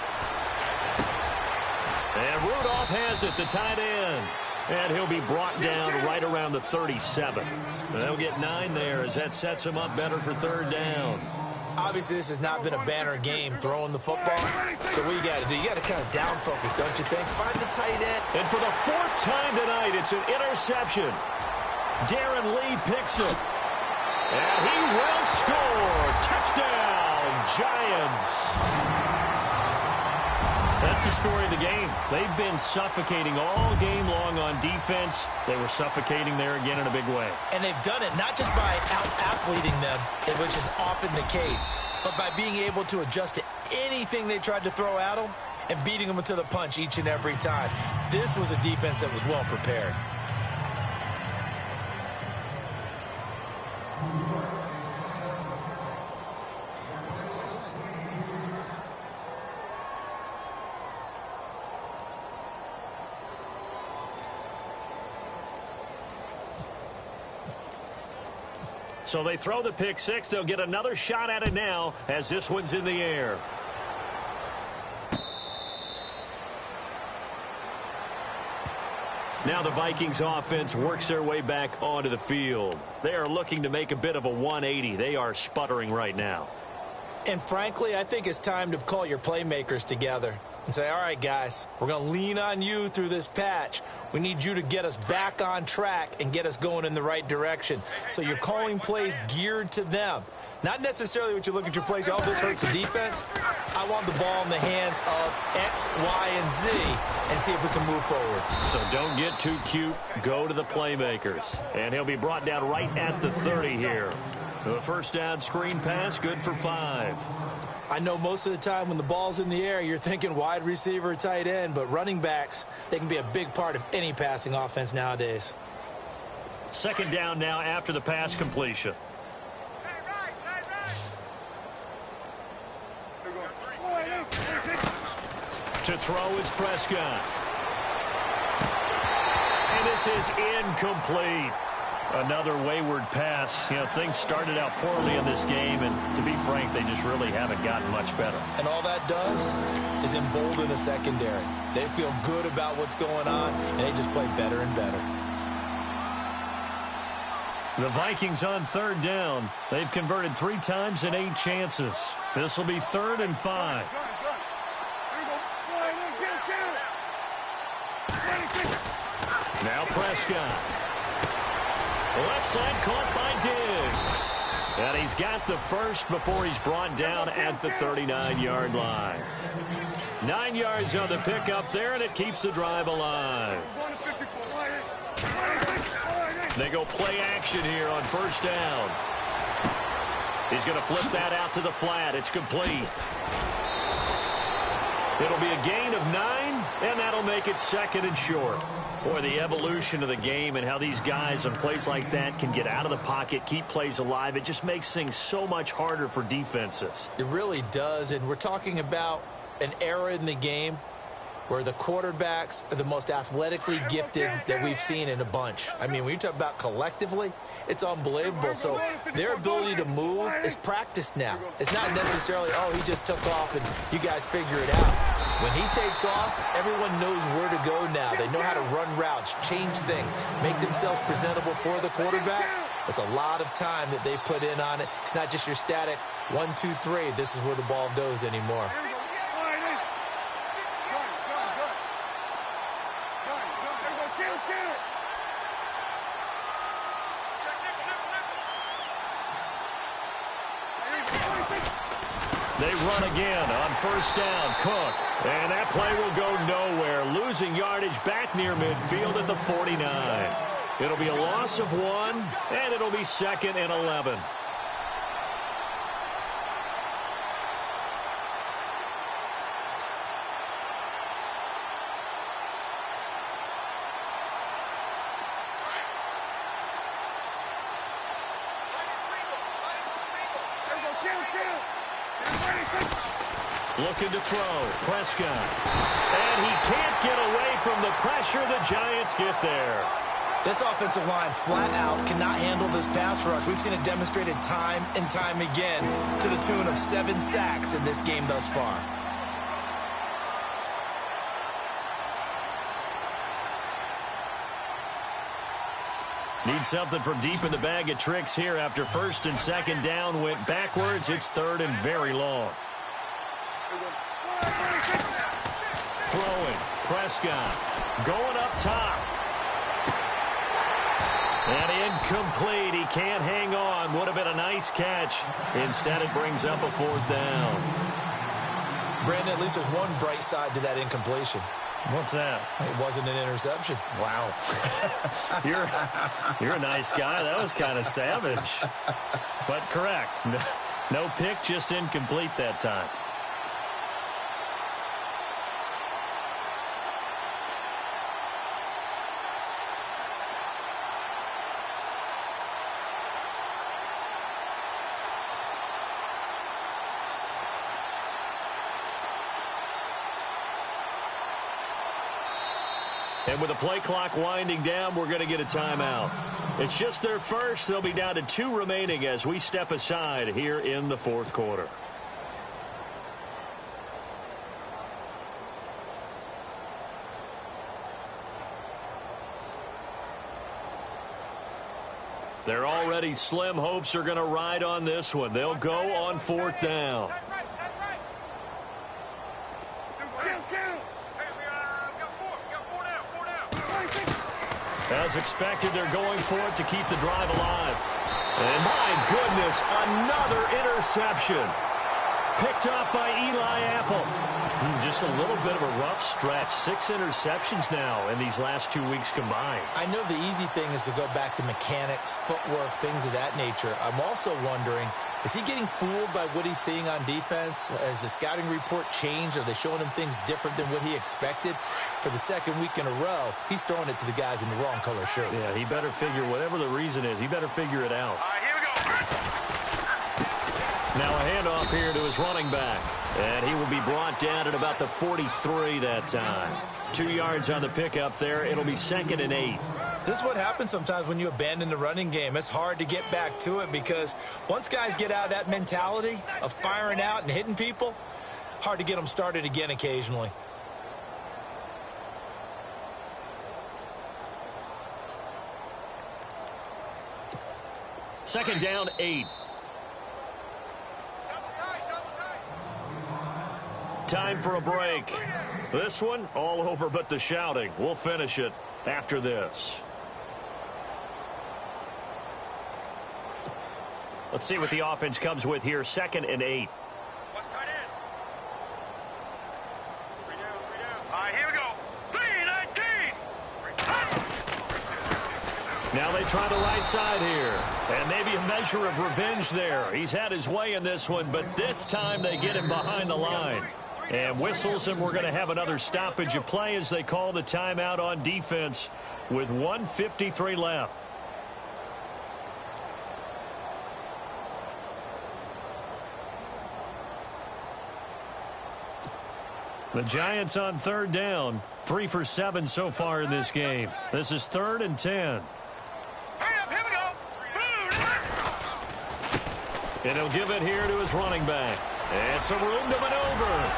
And Rudolph has it, the tight end. And he'll be brought down right around the 37. And they'll get 9 there as that sets him up better for 3rd down.
Obviously, this has not been a banner game throwing the football. So what you got to do, you got to kind of down focus, don't you think? Find the tight end.
And for the 4th time tonight, it's an interception. Darren Lee picks it. And he will score. Touchdown, Giants. That's the story of the game. They've been suffocating all game long on defense. They were suffocating there again in a big way.
And they've done it not just by out-athleting them, which is often the case, but by being able to adjust to anything they tried to throw at them and beating them to the punch each and every time. This was a defense that was well prepared.
So they throw the pick 6. They'll get another shot at it now as this one's in the air. Now the Vikings offense works their way back onto the field. They are looking to make a bit of a 180. They are sputtering right now.
And frankly, I think it's time to call your playmakers together and say, all right, guys, we're going to lean on you through this patch. We need you to get us back on track and get us going in the right direction. So you're calling plays geared to them. Not necessarily what you look at your plays, oh, this hurts the defense. I want the ball in the hands of X, Y, and Z and see if we can move forward.
So don't get too cute. Go to the playmakers. And he'll be brought down right at the 30 here. The first down screen pass, good for 5.
I know most of the time when the ball's in the air, you're thinking wide receiver, tight end, but running backs, they can be a big part of any passing offense nowadays.
Second down now after the pass completion. To throw is Prescott. And this is incomplete. Another wayward pass. You know, things started out poorly in this game, and to be frank, they just really haven't gotten much better.
And all that does is embolden the secondary. They feel good about what's going on, and they just play better and better.
The Vikings on third down. They've converted 3 times in 8 chances. This will be 3rd and 5. Now Prescott. Left side caught by Diggs. And he's got the first before he's brought down at the 39-yard line. 9 yards on the pickup there, and it keeps the drive alive. They go play action here on first down. He's going to flip that out to the flat. It's complete. It'll be a gain of 9, and that'll make it 2nd and short. Boy, the evolution of the game and how these guys on plays like that can get out of the pocket, keep plays alive, it just makes things so much harder for defenses.
It really does, and we're talking about an era in the game where the quarterbacks are the most athletically gifted that we've seen in a bunch. I mean, when you talk about collectively, it's unbelievable. So their ability to move is practiced now. It's not necessarily, oh, he just took off and you guys figure it out. When he takes off, everyone knows where to go now. They know how to run routes, change things, make themselves presentable for the quarterback. It's a lot of time that they put in on it. It's not just your static 1, 2, 3. This is where the ball goes anymore.
They run again on first down. Cook. And that play will go nowhere. Losing yardage back near midfield at the 49. It'll be a loss of 1, and it'll be 2nd and 11. Looking to throw. Prescott. And he can't get away from the pressure. The Giants get there.
This offensive line flat out cannot handle this pass rush. We've seen it demonstrated time and time again to the tune of 7 sacks in this game thus far.
Need something from deep in the bag of tricks here after 1st and 2nd down went backwards. It's 3rd and very long. Throwing. Prescott. Going up top. And incomplete. He can't hang on. Would have been a nice catch. Instead, it brings up a 4th down.
Brandon, at least there's one bright side to that incompletion.
What's that?
It wasn't an interception.
Wow. You're a nice guy. That was kind of savage. But correct. No pick, just incomplete that time. And with the play clock winding down, we're going to get a timeout. It's just their first. They'll be down to 2 remaining as we step aside here in the 4th quarter. They're already slim hopes are going to ride on this one. They'll go on 4th down. As expected, they're going for it to keep the drive alive. And my goodness, another interception. Picked off by Eli Apple. Just a little bit of a rough stretch. 6 interceptions now in these last 2 weeks combined.
I know the easy thing is to go back to mechanics, footwork, things of that nature. I'm also wondering, is he getting fooled by what he's seeing on defense? Has the scouting report changed? Are they showing him things different than what he expected? For the 2nd week in a row, he's throwing it to the guys in the wrong color shirts.
Yeah, he better figure, whatever the reason is, he better figure it out.
All right, here we go.
Now a handoff here to his running back. And he will be brought down at about the 43 that time. 2 yards on the pickup there. It'll be 2nd and 8.
This is what happens sometimes when you abandon the running game. It's hard to get back to it because once guys get out of that mentality of firing out and hitting people, hard to get them started again occasionally.
Second down, 8. Time for a break. This one, all over but the shouting. We'll finish it after this. Let's see what the offense comes with here. 2nd and 8.
What's tight end? 3 down, 3 down. All right, here we go. 3-19.
Now they try the right side here. And maybe a measure of revenge there. He's had his way in this one, but this time they get him behind the line. And whistles, and we're going to have another stoppage of play as they call the timeout on defense with 1:53 left. The Giants on 3rd down, 3 for 7 so far in this game. This is 3rd and 10.
Hurry up, here we go.
And he'll give it here to his running back. And some room to maneuver.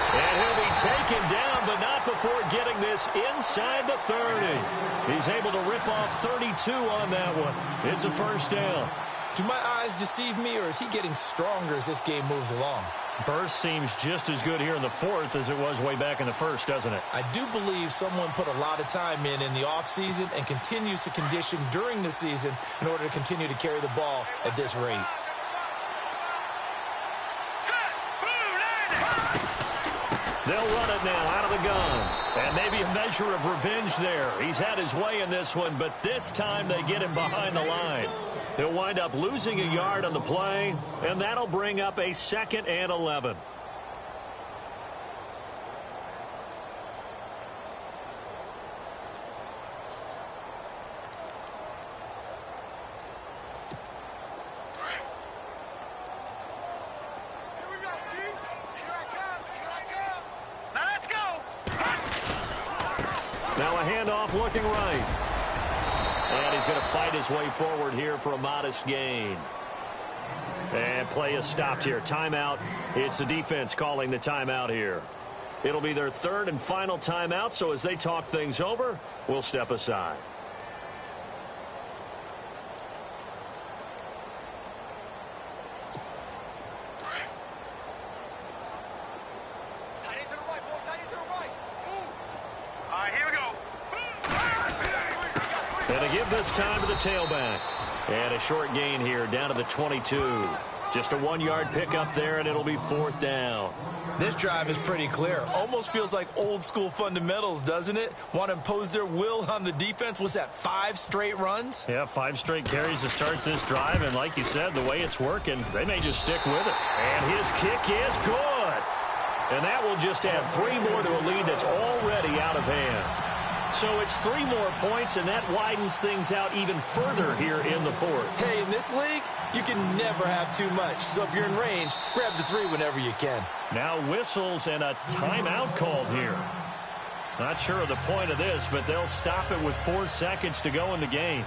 And he'll be taken down, but not before getting this inside the 30. He's able to rip off 32 on that one. It's a 1st down.
Do my eyes deceive me, or is he getting stronger as this game moves along?
Burst seems just as good here in the 4th as it was way back in the 1st, doesn't it?
I do believe someone put a lot of time in the offseason and continues to condition during the season in order to continue to carry the ball at this rate.
They'll run it now out of the gun. And maybe a measure of revenge there. He's had his way in this one, but this time they get him behind the line. He'll wind up losing a yard on the play, and that'll bring up a 2nd and 11. Now a handoff looking right. And he's going to fight his way forward here for a modest gain. And play is stopped here. Timeout. It's the defense calling the timeout here. It'll be their 3rd and final timeout, so as they talk things over, we'll step aside. And to give this time to the tailback. And a short gain here down to the 22. Just a 1-yard pickup there, and it'll be 4th down.
This drive is pretty clear. Almost feels like old school fundamentals, doesn't it? Want to impose their will on the defense. Was that 5 straight runs?
Yeah, 5 straight carries to start this drive. And like you said, the way it's working, they may just stick with it. And his kick is good. And that will just add 3 more to a lead that's already out of hand. So it's 3 more points, and that widens things out even further here in the 4th.
Hey, in this league, you can never have too much. So if you're in range, grab the 3 whenever you can.
Now whistles and a timeout called here. Not sure of the point of this, but they'll stop it with 4 seconds to go in the game.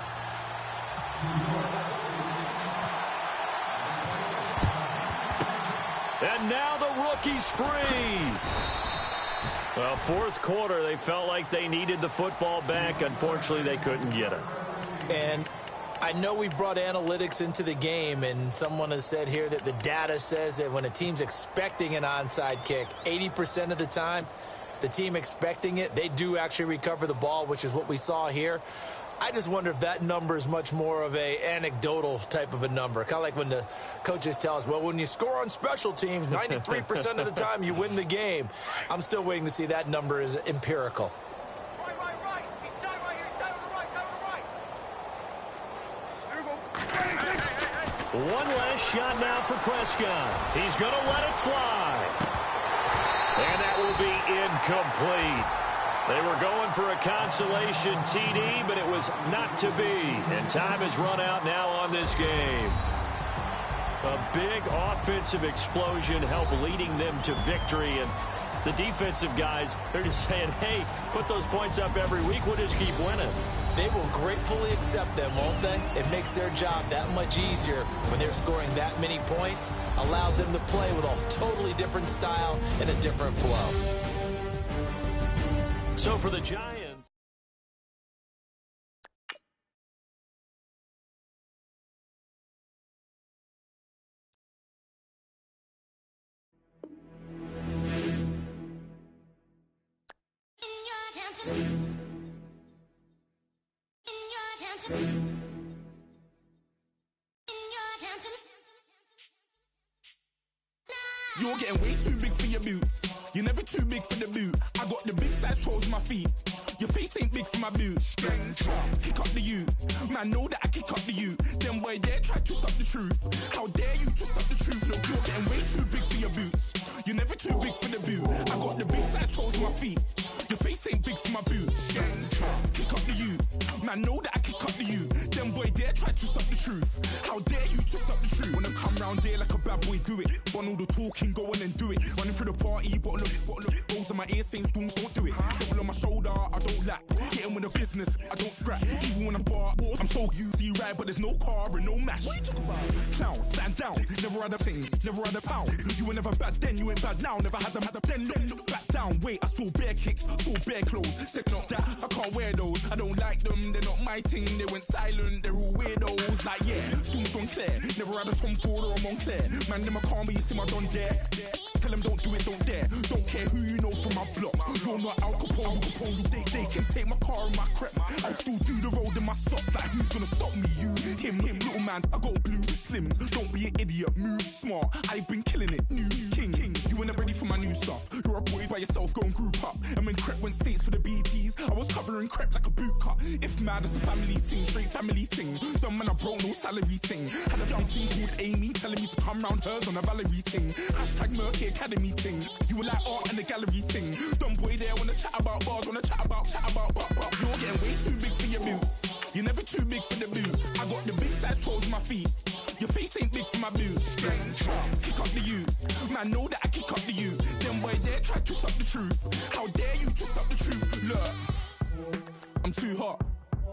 And now the rookie's free. Well, 4th quarter, they felt like they needed the football back. Unfortunately, they couldn't get it.
And I know we brought analytics into the game, and someone has said here that the data says that when a team's expecting an onside kick, 80% of the time, the team expecting it, they do actually recover the ball, which is what we saw here. I just wonder if that number is much more of a anecdotal type of a number. Kind of like when the coaches tell us, well, when you score on special teams, 93% of the time you win the game. I'm still waiting to see that number is empirical.
Right. He's down right here. He's down to the right. Down to the right. Here we go.
One last shot now for Prescott. He's going to let it fly. And that will be incomplete. They were going for a consolation TD, but it was not to be. And time has run out now on this game. A big offensive explosion helped leading them to victory. And the defensive guys, they're just saying, hey, put those points up every week. We'll just keep winning.
They will gratefully accept them, won't they? It makes their job that much easier when they're scoring that many points. Allows them to play with a totally different style and a different flow.
So for the Giants.
You're getting way too big for your boots. You're never too big for the boot. I got the big size toes on my feet. Your face ain't big for my boots. Kick up the you. Man, know that I kick up the you. Them boy dare try to suck the truth. How dare you to suck the truth? Look, you're getting way too big for your boots. You're never too big for the boot. I got the big size toes on my feet. Your face ain't big for my boots. Kick up the you. Man, know that I kick up the you. Them boy dare try to suck the truth. How dare you to suck the truth? Wanna come round there like a bad boy, do it. Want all the talking, go on and do it. Running through the party, bottle up. Rolls in my ear saying storms, don't do it. Double on my shoulder, I don't lack. Getting with the business, I don't scrap. Even when I bar wars, I'm so easy right, but there's no car and no match. What you talking about? Clown, stand down. Never had a thing, never had a pound. You were never bad then, you ain't bad now. Never had them, then look back down. Wait, I saw bare kicks, saw bare clothes. Said not that, I can't wear those. I don't like them, they're not my thing. They went silent, they're all weirdos. Like yeah, storms gone clear. Never had a Tom Ford or a Montclair. Man, them I can't be, you see my done there. Tell them don't do it, don't dare. Don't care who you know from my block. You're not Al Capone, they can take my car and my creps. I'll still do the road in my socks. Like who's gonna stop me? You, him, little man. I got blue slims. Don't be an idiot, move smart. I've been killing it, new king. You weren't ready for my new stuff. You're a boy by yourself, go and group up. And when Crep went states for the BTs, I was covering Crep like a boot cut. If mad, it's a family thing, straight family thing. Dumb man, I broke no salary thing. Had a young thing called Amy telling me to come round hers on a Valerie thing. Hashtag Murky Academy thing. You were like art and the gallery thing. Dumb boy there wanna chat about bars, wanna chat about. You're getting way too big for your boots. You're never too big for the boot. I got the big size toes on my feet. Your face ain't big for my boots. Kick up the you. Man, know that I kick up the you. Them boy there try to suck the truth. How dare you to suck the truth? Look, I'm too hot.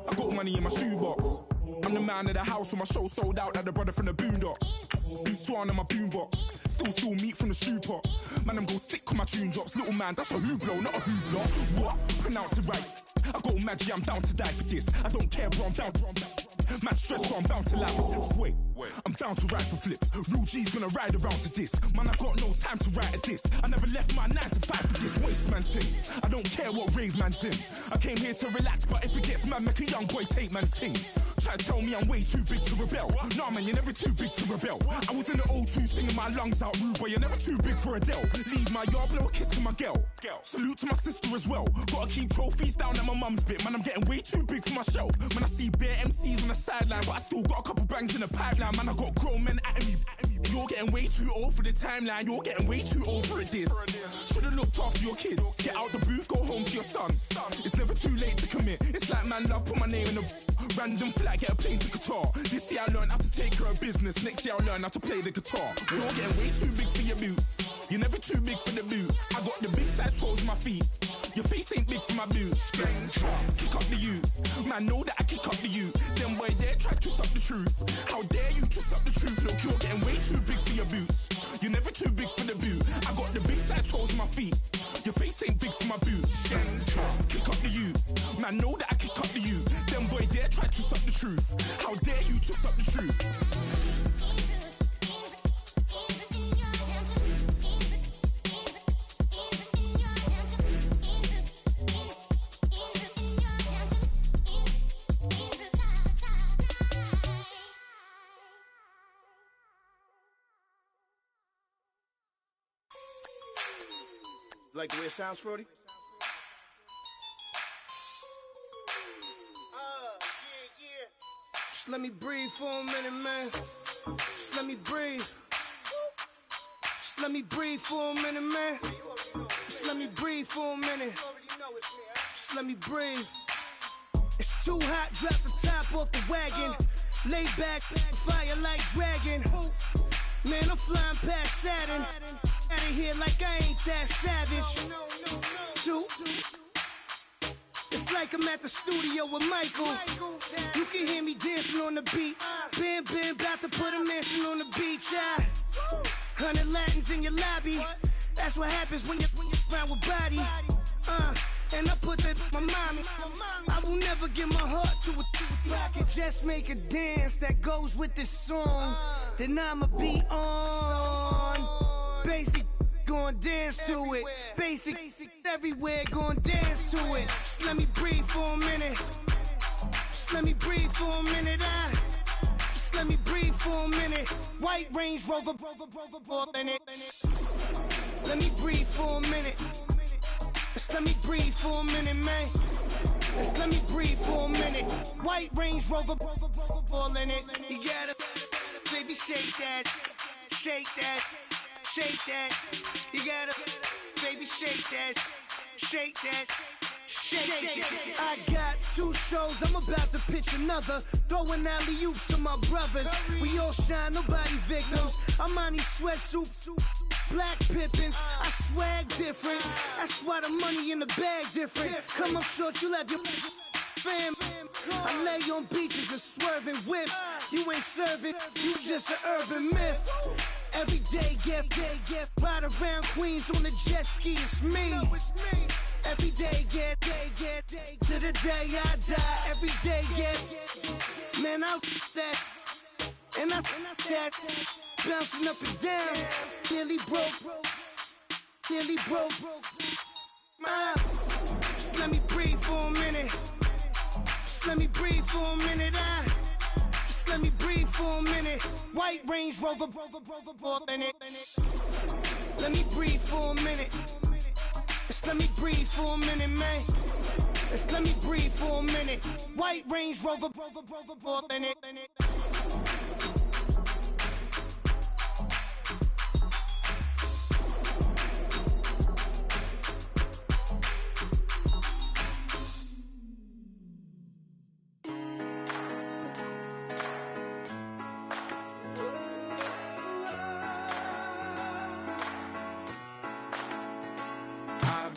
I got money in my shoebox. I'm the man of the house when my show sold out like the brother from the Boondocks. Beat Swan on my boombox. Still meat from the stew pot. Man, I'm go sick when my tune drops. Little man, that's a hooplo, not a hoopla. What? Pronounce it right. I go magic, I'm down to die for this. I don't care, bro, I'm down. Man, stress, so I'm bound to lie for slips. Wait, I'm bound to ride for flips. Real G's gonna ride around to this. Man, I've got no time to write at this. I never left my 9 to 5 for this waste man thing. I don't care what rave man's in. I came here to relax, but if it gets mad, make a young boy take man's things. Try to tell me I'm way too big to rebel. Nah, man, you're never too big to rebel. I was in the O2 singing my lungs out rude, but you're never too big for Adele. Leave my yard, blow a kiss to my girl. Salute to my sister as well. Gotta keep trophies down at my mum's bit. Man, I'm getting way too big for my shelf. Man, I see bare MCs on the sideline, but I still got a couple bangs in the pipeline. Man, I got grown men at me. You're getting way too old for the timeline. You're getting way too old for it, this. Should've looked after your kids. Get out the booth, go home to your son. It's never too late to commit. It's like man love, put my name in a random flight, get a plane to Qatar. This year I learned how to take care of business. Next year I'll learn how to play the guitar. You're getting way too big for your boots. You're never too big for the boot. I got the big size toes on my feet. Your face ain't big for my boots. Kick up the you. Man, know that I kick up the you. Them boy there try to suck the truth. How dare you to suck the truth? Look, you're getting way too big for your boots. You're never too big for the boot. I got the big size toes on my feet. Your face ain't big for my boots. Kick up the you. Man, know that I kick up the you. Them boy there try to suck the truth. How dare you to suck the truth?
Like the way it sounds, Frody? Yeah. Just let me breathe for a minute, man. Just let me breathe. Just let me breathe for a minute, man. Just let me breathe for a minute. Just let me breathe. It's too hot, drop the top off the wagon. Lay back, fire like dragon. Man, I'm flying past Saturn. Out of here like I ain't that savage. Two. It's like I'm at the studio with Michael. You can hear me dancing on the beat. Bam, bam, about to put a mansion on the beach. 100 Latins in your lobby. That's what happens when you're around with body. And I put that in my mommy. I will never give my heart to a I can just make a dance that goes with this song. Then I'ma be on. Basic, gon' dance to it. Basic, everywhere, gon' dance to it. Just let me breathe for a minute. Just let me breathe for a minute. Just let me breathe for a minute. White Range Rover, in it. Let me breathe for a minute. Just let me breathe for a minute, man. Just let me breathe for a minute. White Range Rover, ball in it. You gotta, baby, shake that, shake that, shake that. You gotta, baby, shake that, shake that. Shake. I got 2 shows, I'm about to pitch another. Throwing alley-oops to my brothers. We all shine, nobody victims. I'm on these sweatsuits, black Pippins. I swag different. That's why the money in the bag different. Come up short, you have your fam. I lay on beaches and swerving whips. You ain't serving, you just an urban myth. Every day, get ride around Queens on the jet ski, it's me. Every day, get to the day I die. Every day, get man, I that and I that bouncing up and down. Nearly broke. Just let me breathe for a minute. Just let me breathe for a minute. Just let me breathe for a minute. White Range Rover, in it. Let me breathe for a minute. Just let me breathe for a minute, man. Just let me breathe for a minute. White Range Rover, in it.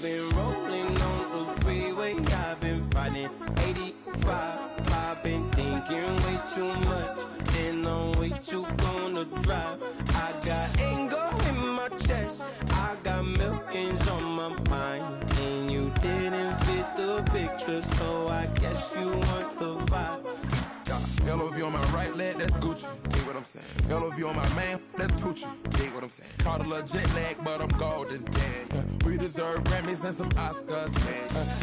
Been rolling on the freeway, I've been riding 85. I've been thinking way too much, and I'm way too gonna drive. I got anger in my chest, I got millions on my mind, and you didn't fit the picture, so I guess you want the vibe.
LOV on my right leg, that's Gucci. Dig what I'm saying? LOV on my man, that's Poochie. Dig what I'm saying? Caught a little jet lag, but I'm golden. Yeah. We deserve Grammys and some Oscars.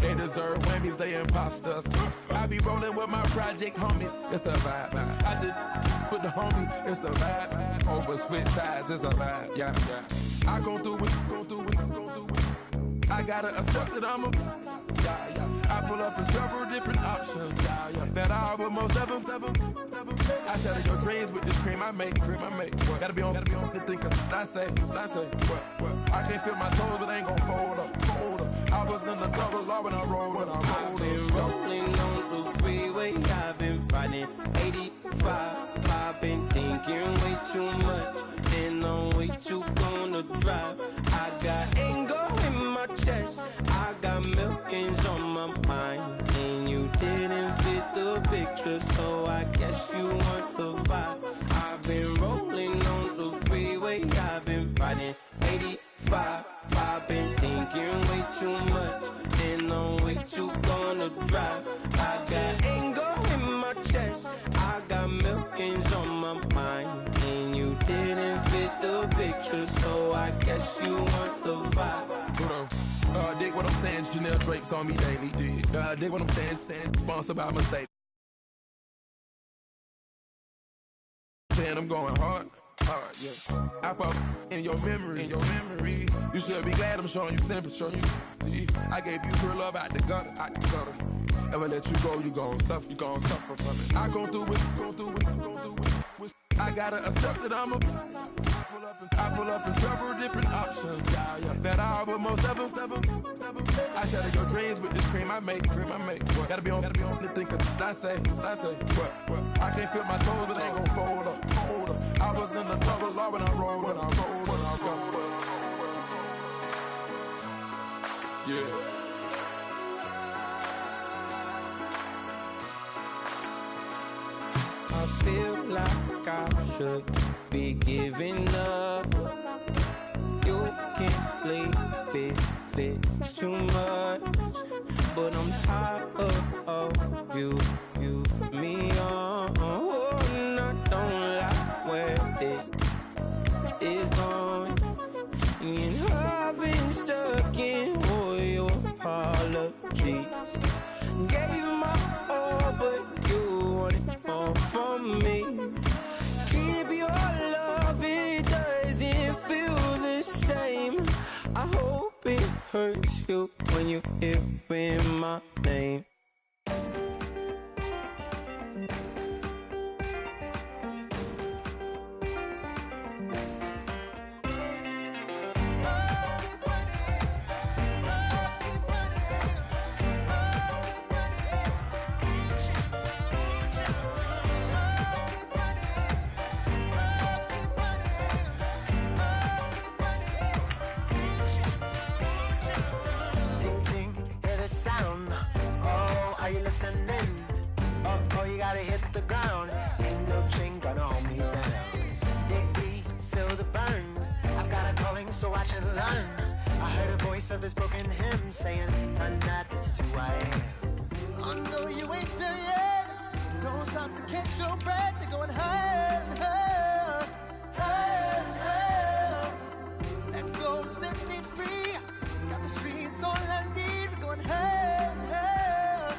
They deserve Whammies, they imposters. I be rolling with my project homies. It's a vibe. I just put the homie. It's a vibe. Over switch sides, it's a vibe. Yeah. I gon' do it. I gotta accept that I'm a. Yeah. I pull up in several different options. That I would most ever. I shatter your dreams with this cream I make. What? Gotta be on the thinker. I say. What? I can't feel my toes, but ain't gon' fold up. I was in the double law when I rolled.
I've been rolling on the freeway. I've been riding 85. I've been thinking way too much, and I'm way too gonna drive. I got anger in my chest, I got millions on my mind, and you didn't fit the picture, so I guess you want the vibe. I've been rolling on the freeway, I've been riding 85. I've been thinking way too much, and I'm way too gonna drive. I got anger in my chest, I got millions on my mind, and you didn't fit the picture, so I guess you want the vibe.
Dig what I'm saying, Chanel drapes on me daily. Dig what I'm saying, sponsored by Mercedes. Saying I'm going hard, yeah. I pop in your memory. You should be glad I'm showing you sympathy. I gave you pure love out the gutter. Ever let you go, you gon' suffer from it. I gon' do it. I gotta accept that I'm a. I pull up in several different options. That I would most ever. I shatter your dreams with this cream I make. What? Gotta be on the think of I say. What? I can't feel my toes, but they gon' fold up. I was in the double law when I rolled. Yeah.
I feel like I should be giving up. You can't leave it, it's too much. But I'm tired of you, me on. And I don't like where this is going. And I've been stuck in all your apologies. Gave my all, but you wanted more from me. Keep your love, it doesn't feel the same. I hope it hurts you when you hear my name.
Sound. Oh, are you listening? Oh, you gotta hit the ground. Ain't no chain gonna hold me down. Dig deep, feel the burn. I've got a calling, so watch and learn. I heard a voice of this broken hymn saying, "I'm not, this is who I am." I know you ain't there yet. Don't stop to catch your breath. You're going higher and higher, higher and higher. Let go, set me free. Got the streets all I need. Going higher, higher,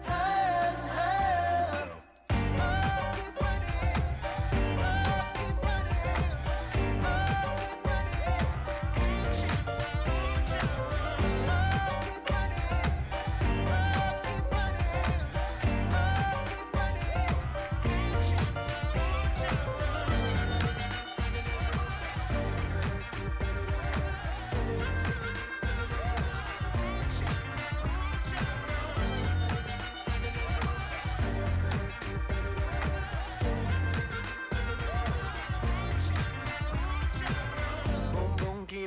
higher, higher. Keep running, keep running, keep running.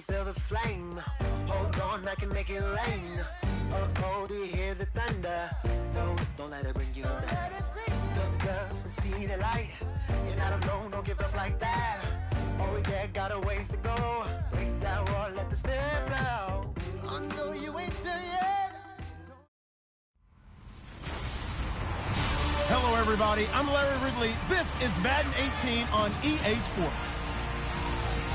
Feel the flame. Hold on, I can make it rain. Oh, do you hear the thunder? No, don't let it bring you down. Look up and see the light. You're not alone, don't give up like that. Oh yeah, got a ways to go. Break that wall, let the spirit flow. I know you ain't there yet.
Hello everybody, I'm Larry Ridley. This is Madden 18 on EA Sports.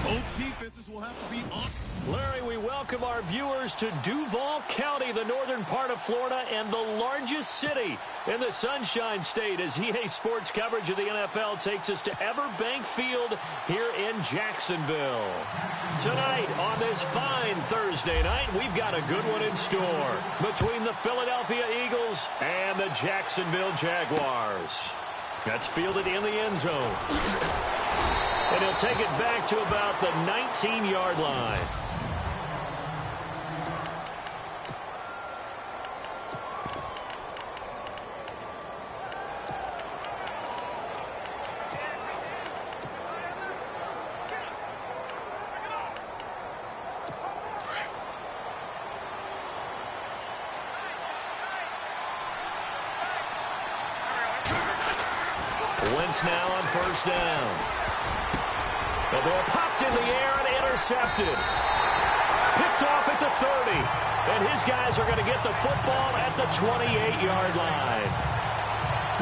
Both defenses will have to be on.
Larry, we welcome our viewers to Duval County, the northern part of Florida, and the largest city in the Sunshine State, as EA Sports coverage of the NFL takes us to Everbank Field here in Jacksonville. Tonight, on this fine Thursday night, we've got a good one in store between the Philadelphia Eagles and the Jacksonville Jaguars. That's fielded in the end zone. And he'll take it back to about the 19-yard line. Wentz now on first down. The ball popped in the air and intercepted. Picked off at the 30. And his guys are going to get the football at the 28-yard line.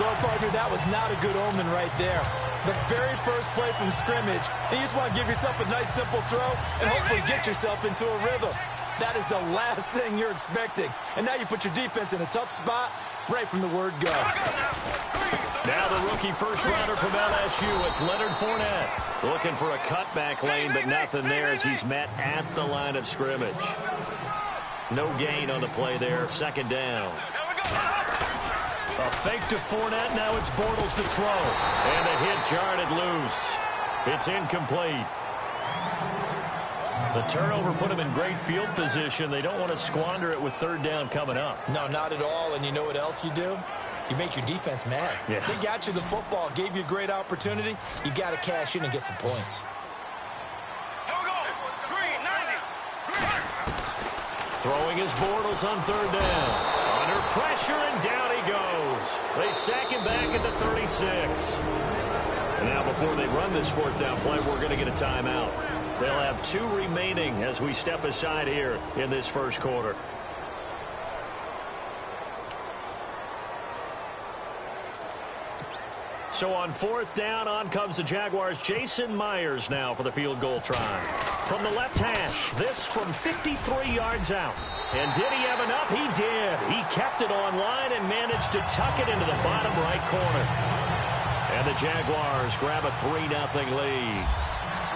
Well, partner, that was not a good omen right there. The very first play from scrimmage, and you just want to give yourself a nice, simple throw and hopefully get yourself into a rhythm. That is the last thing you're expecting. And now you put your defense in a tough spot right from the word go.
Now the rookie first-rounder from LSU, it's Leonard Fournette. Looking for a cutback lane, but nothing there as he's met at the line of scrimmage. No gain on the play there, second down. A fake to Fournette, now it's Bortles to throw. And the hit jarred it loose. It's incomplete. The turnover put them in great field position. They don't want to squander it with third down coming up.
No, not at all. And you know what else you do? You make your defense mad.
Yeah.
They got you the football, gave you a great opportunity. You got to cash in and get some points.
Here we go. Green, 90. Green.
Throwing his Bortles on third down. Under pressure, and down he goes. They sack him back at the 36. And now before they run this fourth down play, we're going to get a timeout. They'll have 2 remaining as we step aside here in this first quarter. So on fourth down, on comes the Jaguars' Jason Myers now for the field goal try. From the left hash, this from 53 yards out. And did he have enough? He did. He kept it on line and managed to tuck it into the bottom right corner. And the Jaguars grab a 3-0 lead.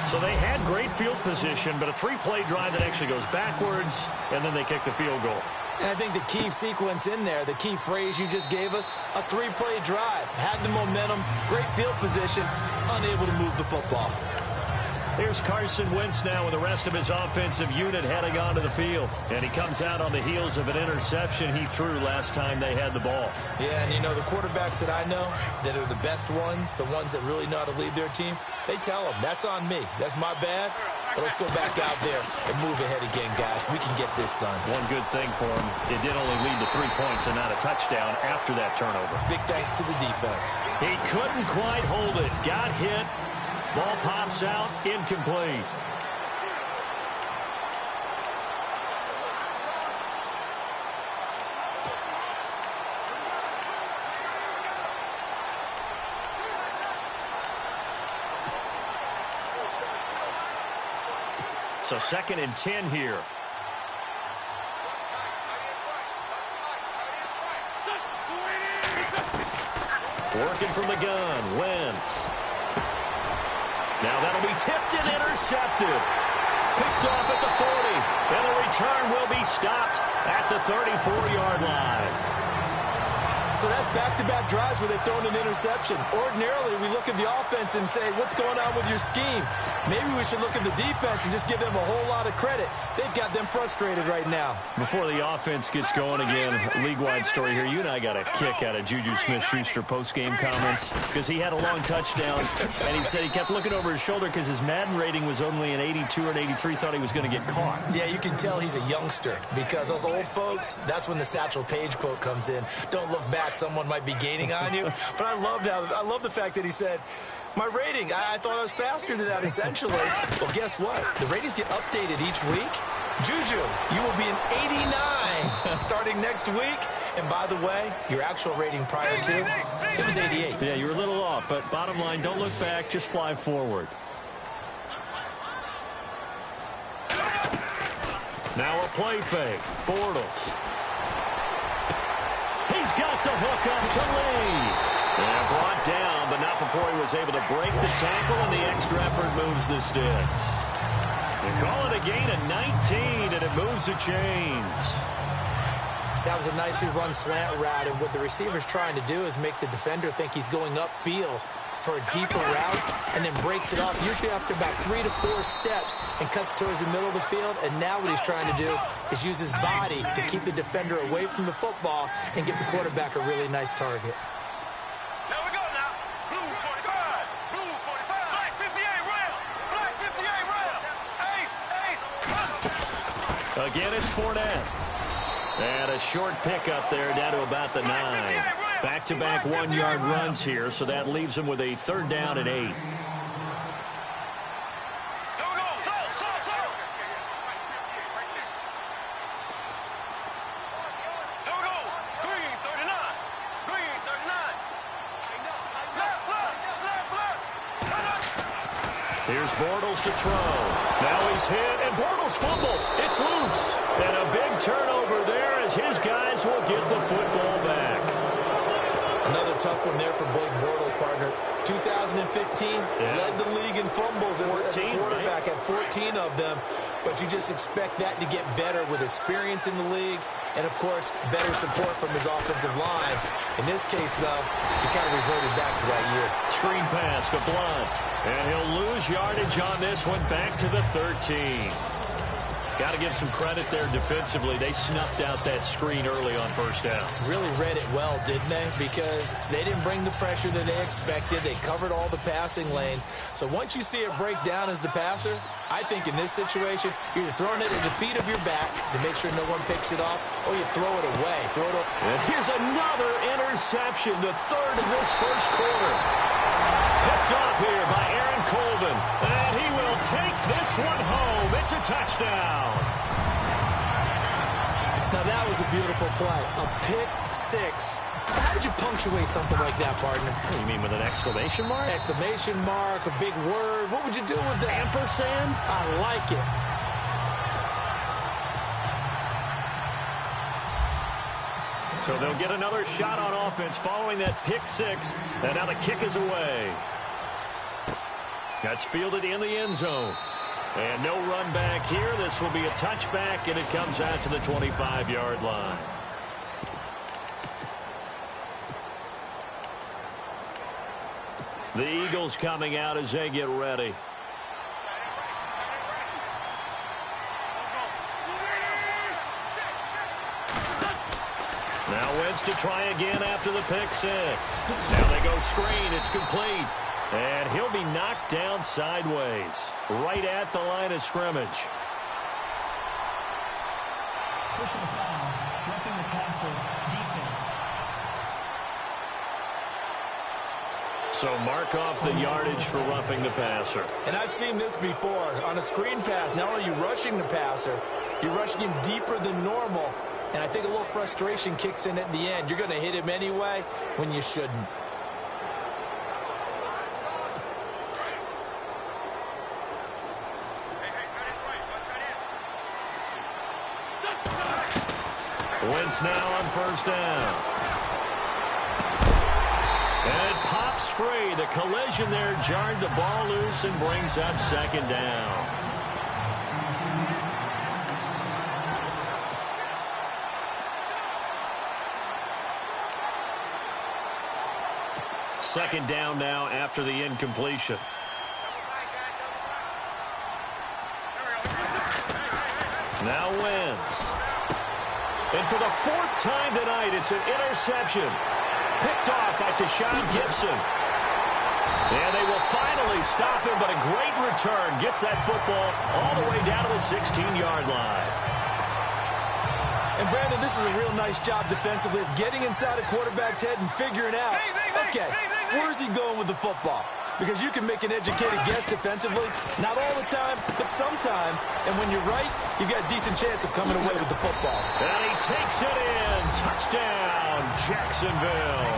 So they had great field position, but a 3-play drive that actually goes backwards, and then they kick the field goal.
And I think the key sequence in there, the key phrase you just gave us, a 3-play drive. Had the momentum, great field position, unable to move the football.
Here's Carson Wentz now with the rest of his offensive unit heading onto the field. And he comes out on the heels of an interception he threw last time they had the ball.
Yeah, and you know, the quarterbacks that I know that are the best ones, the ones that really know how to lead their team, they tell them, that's on me. That's my bad. But let's go back out there and move ahead again, guys. We can get this done.
One good thing for him, it did only lead to 3 points and not a touchdown after that turnover.
Big thanks to the defense.
He couldn't quite hold it. Got hit. Ball pops out, incomplete. So 2nd and 10 here. Working from the gun, Wentz. Now that'll be tipped and intercepted. Picked off at the 40. And the return will be stopped at the 34-yard line.
So that's back-to-back drives where they've thrown an interception. Ordinarily, we look at the offense and say, what's going on with your scheme? Maybe we should look at the defense and just give them a whole lot of credit. They've got them frustrated right now.
Before the offense gets going again, league-wide story here. You and I got a kick out of Juju Smith-Schuster post-game comments because he had a long touchdown, and he said he kept looking over his shoulder because his Madden rating was only an 82 or an 83, thought he was going to get caught.
Yeah, you can tell he's a youngster because those old folks, that's when the Satchel Paige quote comes in. Don't look back. Someone might be gaining on you. But I love the fact that he said, my rating, I thought I was faster than that, essentially. Well, guess what? The ratings get updated each week. Juju, you will be an 89 starting next week. And by the way, your actual rating prior to, it was 88.
Yeah, you were a little off, but bottom line, don't look back, just fly forward. Now a play fake. Bortles. He's got the hook up to Lee. And brought down, but not before he was able to break the tackle, and the extra effort moves the sticks. They call it a gain of 19, and it moves the chains.
That was a nicely run slant route, and what the receiver's trying to do is make the defender think he's going upfield for a deeper route, and then breaks it off, usually after about 3 to 4 steps, and cuts towards the middle of the field. And now what he's trying to do is use his body to keep the defender away from the football and get the quarterback a really nice target.
Now we go now. Blue 45. Blue 45. Black 58 round. Black 58 round. Ace.
Again, it's Fournette. And a short pickup there down to about the 9. Back-to-back 1-yard runs here, so that leaves him with a 3rd down and 8.
Here we go. Slow. Here we go. Green 39. Green 39. Left.
Here's Bortles to throw. Now he's hit, and Bortles fumbled. It's loose. And a big turnover there as his guys will get the football back.
Another tough one there for Blake Bortles, partner. 2015, led the league in fumbles as a quarterback, had 14 of them. But you just expect that to get better with experience in the league and, of course, better support from his offensive line. In this case, though, he kind of reverted back to that year.
Screen pass to Blunt. And he'll lose yardage on this one back to the 13. Got to give some credit there defensively. They snuffed out that screen early on first down.
Really read it well, didn't they? Because they didn't bring the pressure that they expected. They covered all the passing lanes. So once you see it break down as the passer, I think in this situation, you're either throwing it at the feet of your back to make sure no one picks it off, or you throw it away.
And here's another interception, the third of this first quarter. Picked off here by Aaron Colvin. And he will take this one home. It's a touchdown.
Now that was a beautiful play. A pick six. How would you punctuate something like that, partner?
What do you mean, with an exclamation mark?
Exclamation mark, a big word. What would you do with that?
Ampersand?
I like it.
So they'll get another shot on offense following that pick six. And now the kick is away. That's fielded in the end zone. And no run back here. This will be a touchback, and it comes out to the 25-yard line. The Eagles coming out as they get ready. Now Wentz to try again after the pick six. Now they go screen. It's complete. And he'll be knocked down sideways, right at the line of scrimmage.
Personal foul, roughing the passer, defense.
So mark off the yardage for roughing the passer.
And I've seen this before. On a screen pass, not only are you rushing the passer, you're rushing him deeper than normal. And I think a little frustration kicks in at the end. You're going to hit him anyway when you shouldn't.
Wentz now on first down. And it pops free. The collision there jarred the ball loose and brings up second down. Second down now after the incompletion. Now Wentz. And for the fourth time tonight, it's an interception. Picked off by Tashawn Gibson. And they will finally stop him, but a great return. Gets that football all the way down to the 16-yard line.
And, Brandon, this is a real nice job defensively of getting inside a quarterback's head and figuring out, okay, where's he going with the football? Because you can make an educated guess defensively, not all the time, but sometimes. And when you're right, you've got a decent chance of coming away with the football.
And he takes it in. Touchdown, Jacksonville.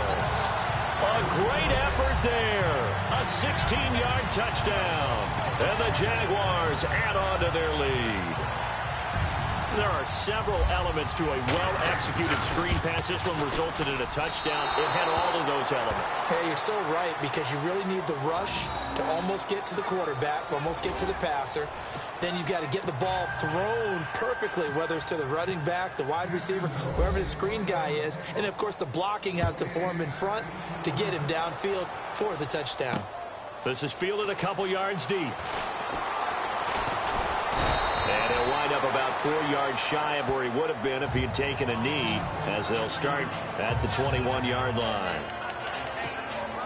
A great effort there. A 16-yard touchdown. And the Jaguars add on to their lead. There are several elements to a well-executed screen pass. This one resulted in a touchdown. It had all of those elements.
Hey, you're so right, because you really need the rush to almost get to the quarterback, almost get to the passer. Then you've got to get the ball thrown perfectly, whether it's to the running back, the wide receiver, whoever the screen guy is. And, of course, the blocking has to form in front to get him downfield for the touchdown.
This is fielded a couple yards deep. And he'll wind up about 4 yards shy of where he would have been if he had taken a knee, as they'll start at the 21-yard line.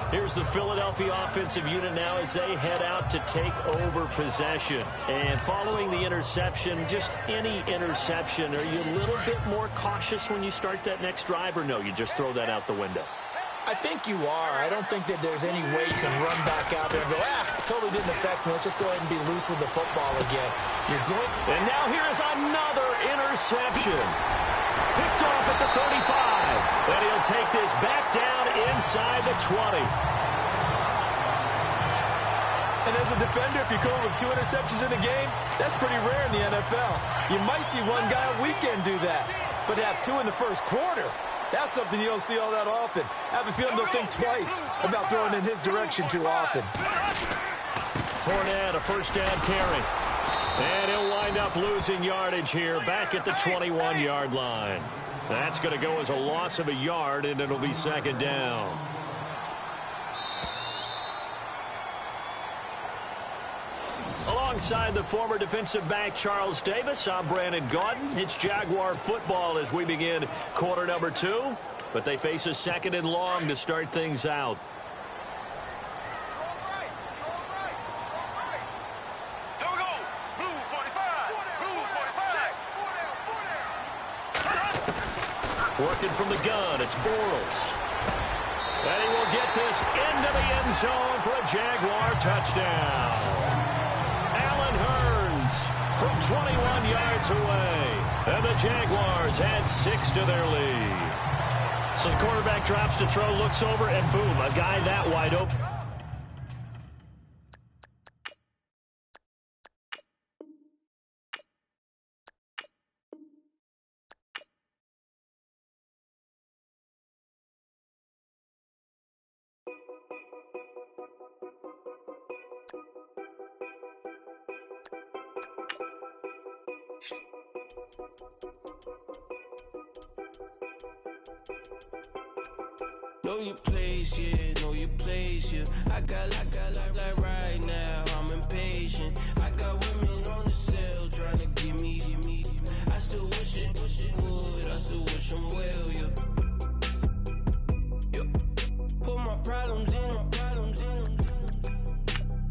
Here's the Philadelphia offensive unit now as they head out to take over possession. And following the interception, just any interception, are you a little bit more cautious when you start that next drive, or no, you just throw that out the window?
I think you are. I don't think that there's any way you can run back out there and go, totally didn't affect me. Let's just go ahead and be loose with the football again. You're going.
And now here is another interception. Picked off at the 35. And he'll take this back down inside the 20.
And as a defender, if you go with 2 interceptions in a game, that's pretty rare in the NFL. You might see one guy a weekend do that. But to have 2 in the first quarter, that's something you don't see all that often. I have a feeling they'll think twice about throwing in his direction too often.
Fournette, a first down carry. And he'll wind up losing yardage here back at the 21-yard line. That's going to go as a loss of a yard, and it'll be second down. Alongside the former defensive back Charles Davis, I'm Brandon Gaudin. It's Jaguar football as we begin quarter number 2. But they face a 2nd and long to start things out.
Here we go. Blue 45. Blue 45.
Working from the gun, it's Bortles. And he will get this into the end zone for a Jaguar touchdown. Allen Hurns from 21 yards away. And the Jaguars add 6 to their lead. So the quarterback drops to throw, looks over, and boom, a guy that wide open.
Know your place, yeah, know your place, yeah. I got like right now, I'm impatient. I got women on the cell trying to give me. I still wish it would, I still wish I'm well, yeah. Put my problems in.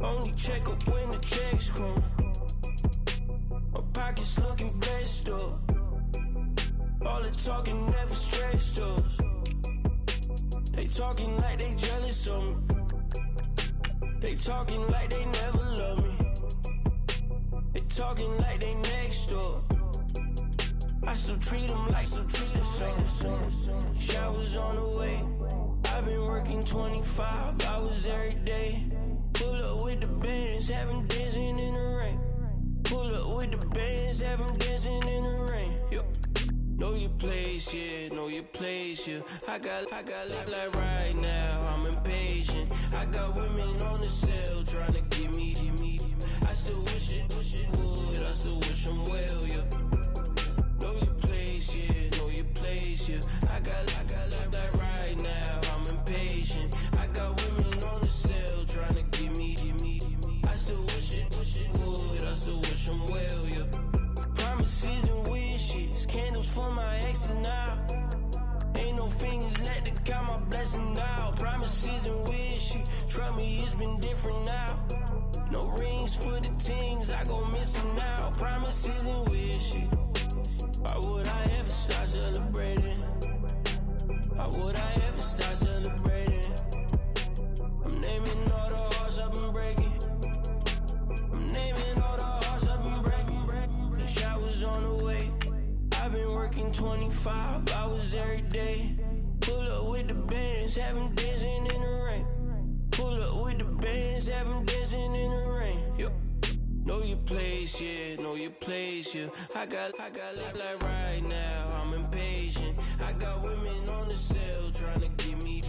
Only check up when the checks come. My pockets looking blessed up. All the talking never stressed us. They talking like they jealous of me. They talking like they never love me. They talking like they next door. I still treat them like so. Showers on the way. I've been working 25 hours every day. Pull up with the bands, have them dancing in the rain. Pull up with the bands, have them dancing in the rain. Yep. Know your place, yeah, know your place, yeah. I got like right now, I'm impatient. I got women on the cell trying to give me. I still wish it would, I still wish I'm well, yeah. Know your place, yeah, know your place, yeah. I got like right now, I'm impatient. I got women on the cell trying to give me. I still wish it would, I still wish I'm well, yeah. Promises and wishes, candles for my exes now. Ain't no fingers let to count my blessing now. Promises and wishes, trust me, it's been different now. No rings for the things I go missing now. Promises and wishes, why would I ever start celebrating? Why would I ever start celebrating? I'm naming all the hearts I've been breaking. I'm naming all the hearts I've been breaking. The showers on the way. I've been working 25 hours every day. Pull up with the bands, have them dancing in the rain. Pull up with the bands, have them dancing in the rain. Yep. Know your place, yeah, know your place, yeah. I got like right now, I'm impatient. I got women on the cell trying to give me.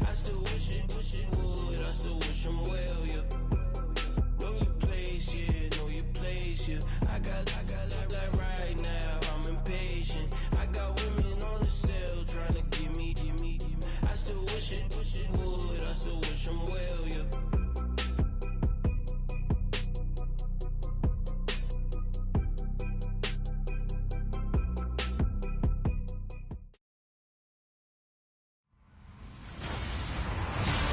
I still wish it would, I still wish I'm well, yeah. Know your place, yeah, know your place, yeah. I got like right now, I'm impatient. I got women on the cell trying to give me. I still wish it would, I still wish I'm well, yeah.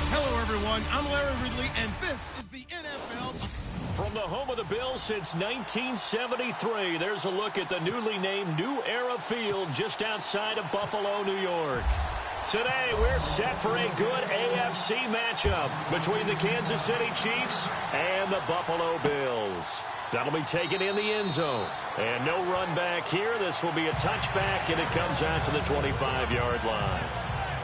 Hello, everyone. I'm Larry Ridley, and this is the NFL.
From the home of the Bills since 1973, there's a look at the newly named New Era Field just outside of Buffalo, New York. Today, we're set for a good AFC matchup between the Kansas City Chiefs and the Buffalo Bills. That'll be taken in the end zone. And no run back here. This will be a touchback, and it comes out to the 25-yard line.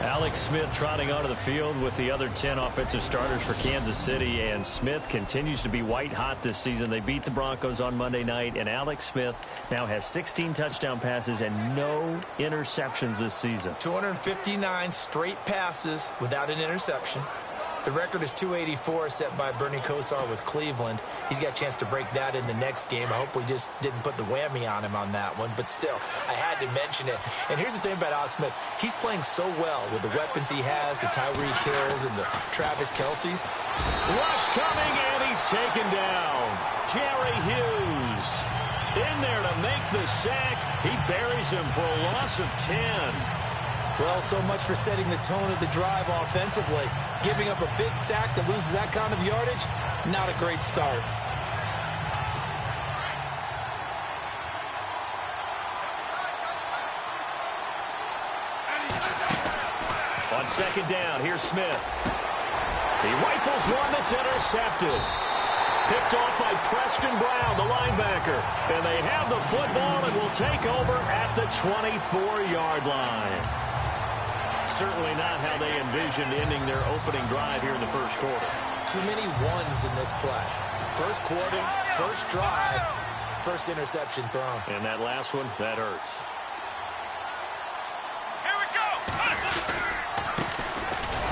Alex Smith trotting onto the field with the other 10 offensive starters for Kansas City, and Smith continues to be white hot this season. They beat the Broncos on Monday night, and Alex Smith now has 16 touchdown passes and no interceptions this season.
259 straight passes without an interception. The record is 284 set by Bernie Kosar with Cleveland. He's got a chance to break that in the next game. I hope we just didn't put the whammy on him on that one, but still, I had to mention it. And here's the thing about Alex Smith. He's playing so well with the weapons he has, the Tyreek Hills and the Travis Kelce's.
Rush coming, and he's taken down. Jerry Hughes in there to make the sack. He buries him for a loss of 10.
Well, so much for setting the tone of the drive offensively. Giving up a big sack that loses that kind of yardage, not a great start.
On second down, here's Smith. He rifles one that's intercepted. Picked off by Preston Brown, the linebacker. And they have the football and will take over at the 24-yard line. Certainly not how they envisioned ending their opening drive here in the first quarter.
Too many ones in this play. First quarter, first drive, first interception thrown.
And that last one, that hurts.
Here we go.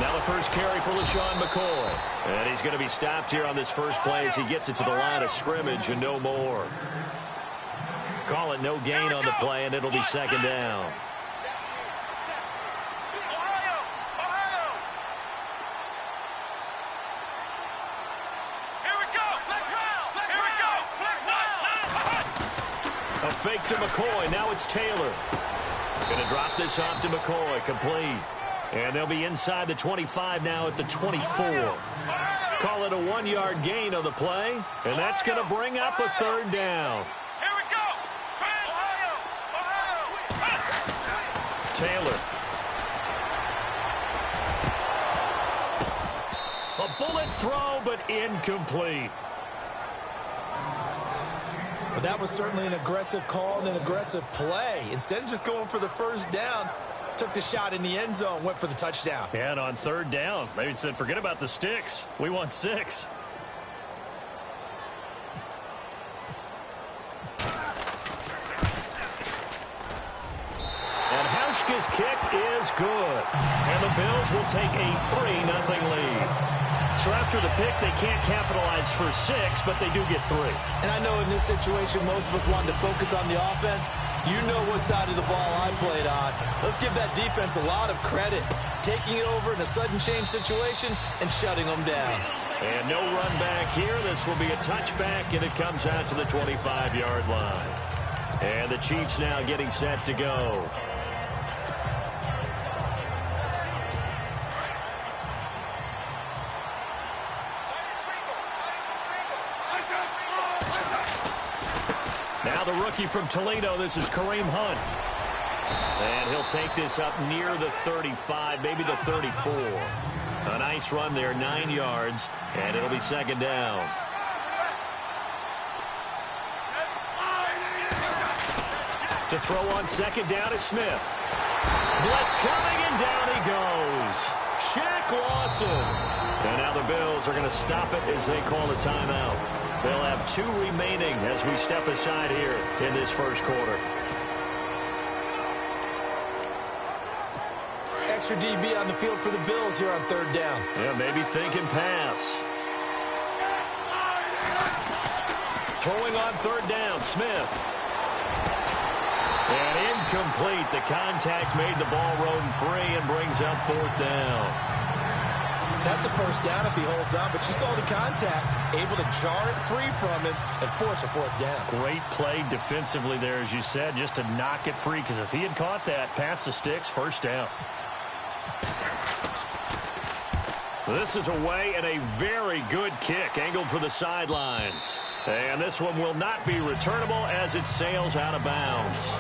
Now the first carry for LaShawn McCoy. And he's going to be stopped here on this first play as he gets it to the line of scrimmage and no more. Call it no gain on the play, and it'll be second down. A fake to McCoy. Now it's Taylor. Going to drop this off to McCoy. Complete. And they'll be inside the 25 now at the 24. Call it a 1-yard gain on the play. And that's going to bring up a third down.
Here we go.
Taylor. A bullet throw, but incomplete.
But that was certainly an aggressive call and an aggressive play. Instead of just going for the first down, took the shot in the end zone, went for the touchdown.
Yeah, and on third down, maybe said, forget about the sticks. We want 6. And Hauschka's kick is good. And the Bills will take a 3-0 lead. So after the pick, they can't capitalize for 6, but they do get 3.
And I know in this situation, most of us wanted to focus on the offense. You know what side of the ball I played on. Let's give that defense a lot of credit. Taking it over in a sudden change situation and shutting them down.
And no run back here. This will be a touchback, and it comes out to the 25-yard line. And the Chiefs now getting set to go. Now the rookie from Toledo, this is Kareem Hunt. And he'll take this up near the 35, maybe the 34. A nice run there, 9 yards, and it'll be second down. To throw on second down is Smith. Blitz coming, and down he goes. Shaq Lawson. And now the Bills are going to stop it as they call the timeout. They'll have 2 remaining as we step aside here in this first quarter.
Extra DB on the field for the Bills here on third down.
Yeah, maybe thinking pass. Throwing on third down, Smith. And incomplete. The contact made the ball rodent free and brings up fourth down.
That's a first down if he holds on, but you saw the contact, able to jar it free from him and force a fourth down.
Great play defensively there, as you said, just to knock it free, because if he had caught that, past the sticks, first down. This is away and a very good kick, angled for the sidelines. And this one will not be returnable as it sails out of bounds.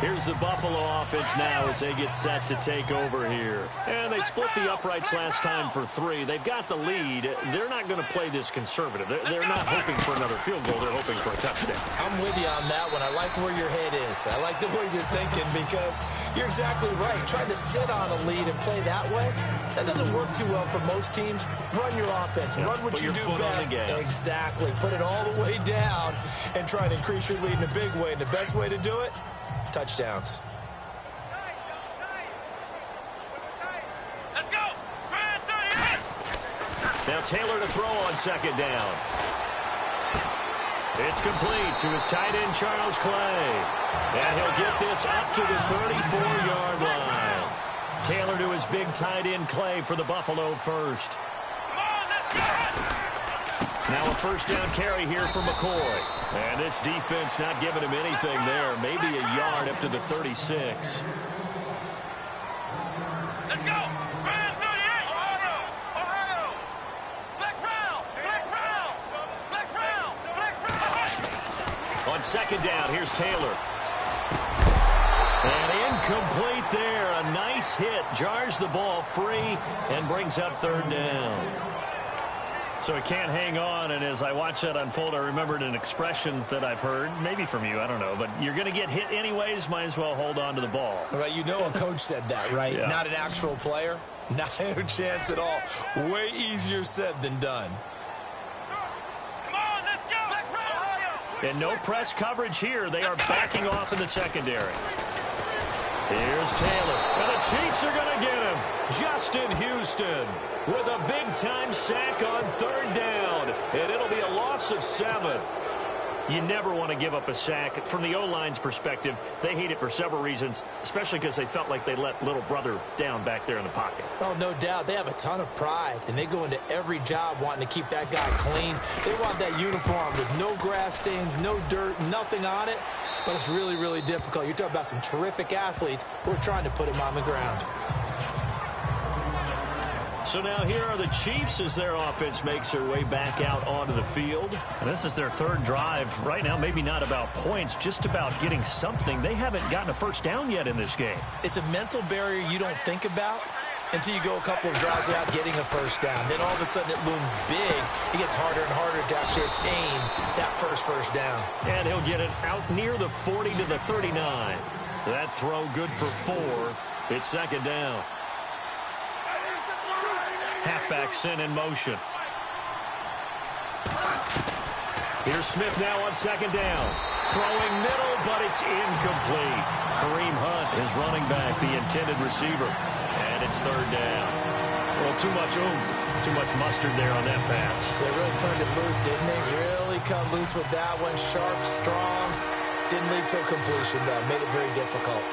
Here's the Buffalo offense now as they get set to take over here. And they split the uprights last time for 3. They've got the lead. They're not going to play this conservative. They're not hoping for another field goal. They're hoping for a touchdown.
I'm with you on that one. I like where your head is. I like the way you're thinking, because you're exactly right. Trying to sit on a lead and play that way, that doesn't work too well for most teams. Run your offense.
Yeah,
run what you do best.
Exactly.
Put it all the way down and try to increase your lead in a big way. And the best way to do it, touchdowns.
Let's go.
Now Taylor to throw on second down. It's complete to his tight end, Charles Clay. And he'll get this up to the 34-yard line. Taylor to his big tight end, Clay, for the Buffalo first. Now a first down carry here for McCoy. And this defense not giving him anything there. Maybe a yard up to the 36.
Let's go! Ryan 38! Ohio! Flex round! Flex round! Flex round! Flex round!
On second down, here's Taylor. And incomplete there. A nice hit. Jars the ball free and brings up third down. So he can't hang on, and as I watch that unfold, I remembered an expression that I've heard, maybe from you, I don't know, but you're going to get hit anyways, might as well hold on to the ball.
Right, you know a coach said that, right?
Yeah.
Not an actual player. Not a chance at all. Way easier said than done.
Come on, let's go! Flex round!
And no press coverage here. They are backing off in the secondary. Here's Taylor. And the Chiefs are going to get him. Justin Houston with a big-time sack on third down. And it'll be a loss of 7. You never want to give up a sack. From the O-line's perspective, they hate it for several reasons, especially because they felt like they let little brother down back there in the pocket.
Oh, no doubt. They have a ton of pride, and they go into every job wanting to keep that guy clean. They want that uniform with no grass stains, no dirt, nothing on it. But it's really, really difficult. You're talking about some terrific athletes who are trying to put him on the ground.
So now here are the Chiefs as their offense makes their way back out onto the field. And this is their third drive. Right now, maybe not about points, just about getting something. They haven't gotten a first down yet in this game.
It's a mental barrier you don't think about until you go a couple of drives without getting a first down. Then all of a sudden it looms big. It gets harder and harder to actually attain that first down.
And he'll get it out near the 40 to the 39. That throw good for 4. It's second down. Halfback sent in motion. Here's Smith now on second down. Throwing middle, but it's incomplete. Kareem Hunt, his running back, the intended receiver. And it's third down. Well, too much oomph, too much mustard there on that pass.
They really turned it loose, didn't they? Really cut loose with that one. Sharp, strong. Didn't lead to a completion, though. Made it very difficult.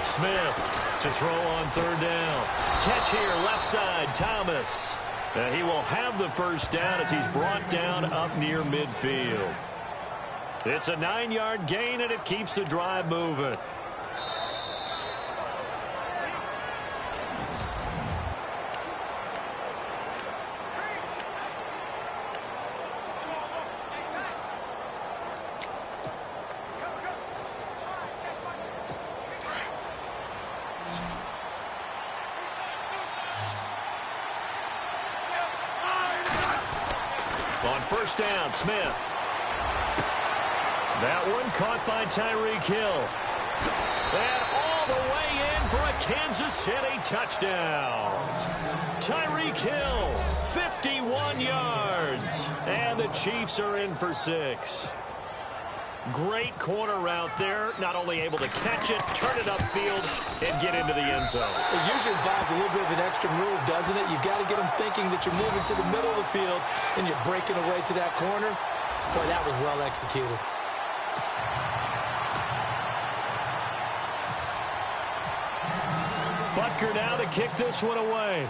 Smith to throw on third down. Catch here, left side, Thomas. And he will have the first down as he's brought down up near midfield. It's a 9-yard gain, and it keeps the drive moving. On first down, Smith. That one caught by Tyreek Hill. And all the way in for a Kansas City touchdown. Tyreek Hill, 51 yards. And the Chiefs are in for 6. Great corner route there. Not only able to catch it, turn it upfield, and get into the end zone.
It usually involves a little bit of an extra move, doesn't it? You've got to get them thinking that you're moving to the middle of the field and you're breaking away to that corner. Boy, that was well executed.
Butker now to kick this one away.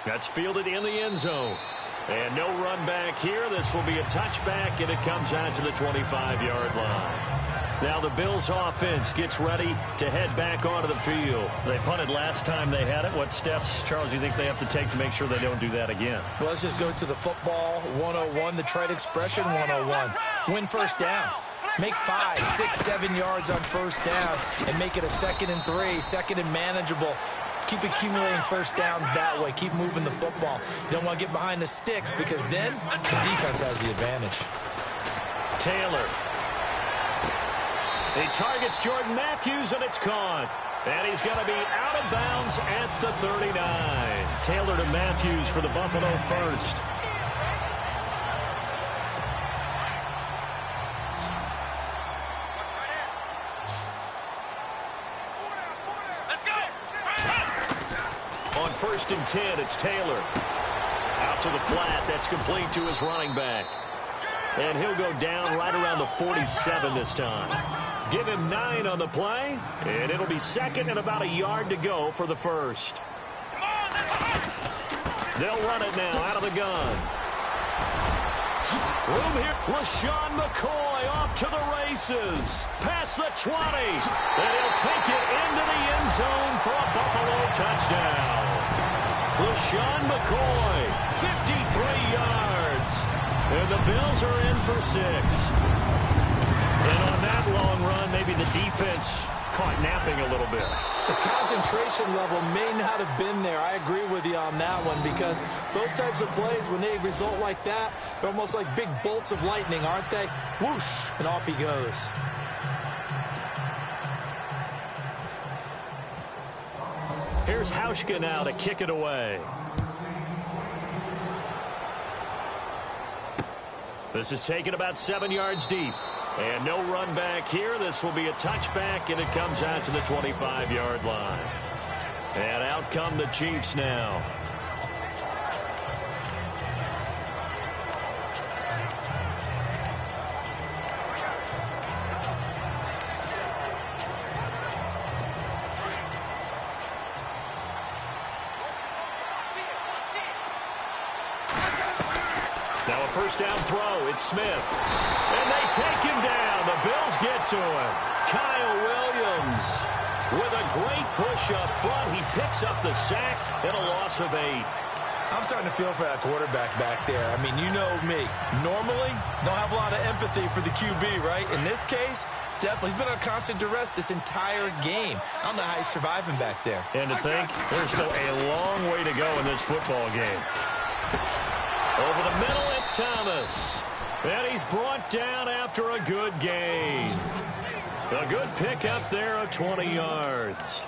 That's fielded in the end zone. And no run back here. This will be a touchback, and it comes out to the 25-yard line. Now the Bills offense gets ready to head back onto the field. They punted last time they had it. What steps, Charles, do you think they have to take to make sure they don't do that again?
Well, let's just go to the football 101, the trade expression 101. Win first down. Make 5, 6, 7 yards on first down and make it a 2nd and 3, second and manageable. Keep accumulating first downs that way. Keep moving the football. You don't want to get behind the sticks because then the defense has the advantage.
Taylor. He targets Jordan Matthews, and it's caught. And he's going to be out of bounds at the 39. Taylor to Matthews for the Buffalo first.
Let's go!
1st and 10. It's Taylor. Out to the flat. That's complete to his running back. And he'll go down right around the 47 this time. Give him 9 on the play, and it'll be 2nd and about a yard to go for the 1st. They'll run it now out of the gun. Room here. LaShawn McCoy off to the races. Past the 20. And he'll take it into the end zone for a Buffalo touchdown. LaShawn McCoy, 53 yards. And the Bills are in for 6. And on that long run, maybe the defense caught napping a little bit.
The concentration level may not have been there. I agree with you on that one, because those types of plays, when they result like that, they're almost like big bolts of lightning, aren't they? Whoosh, and off he goes.
Here's Hauschka now to kick it away. This is taken about 7 yards deep. And no run back here. This will be a touchback, and it comes out to the 25-yard line. And out come the Chiefs now. Now a first down throw. It's Smith. And they take him down. The Bills get to him. Kyle Williams with a great push up front. He picks up the sack and a loss of 8.
I'm starting to feel for that quarterback back there. I mean, you know me. Normally, don't have a lot of empathy for the QB, right? In this case, definitely. He's been on constant duress this entire game. I don't know how he's surviving back there.
And to think, there's still a long way to go in this football game. Over the middle, it's Thomas. And he's brought down after a good gain. A good pickup there of 20 yards.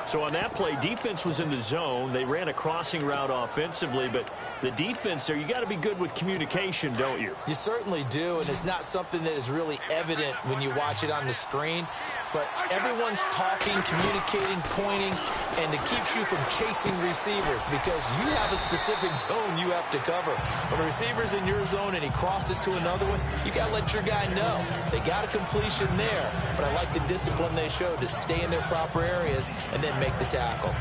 So on that play, defense was in the zone. They ran a crossing route offensively, but the defense there, you got to be good with communication, don't you?
You certainly do, and it's not something that is really evident when you watch it on the screen. But everyone's talking, communicating, pointing, and it keeps you from chasing receivers because you have a specific zone you have to cover. When a receiver's in your zone and he crosses to another one, you got to let your guy know. They got a completion there, but I like the discipline they showed to stay in their proper areas and then make the tackle.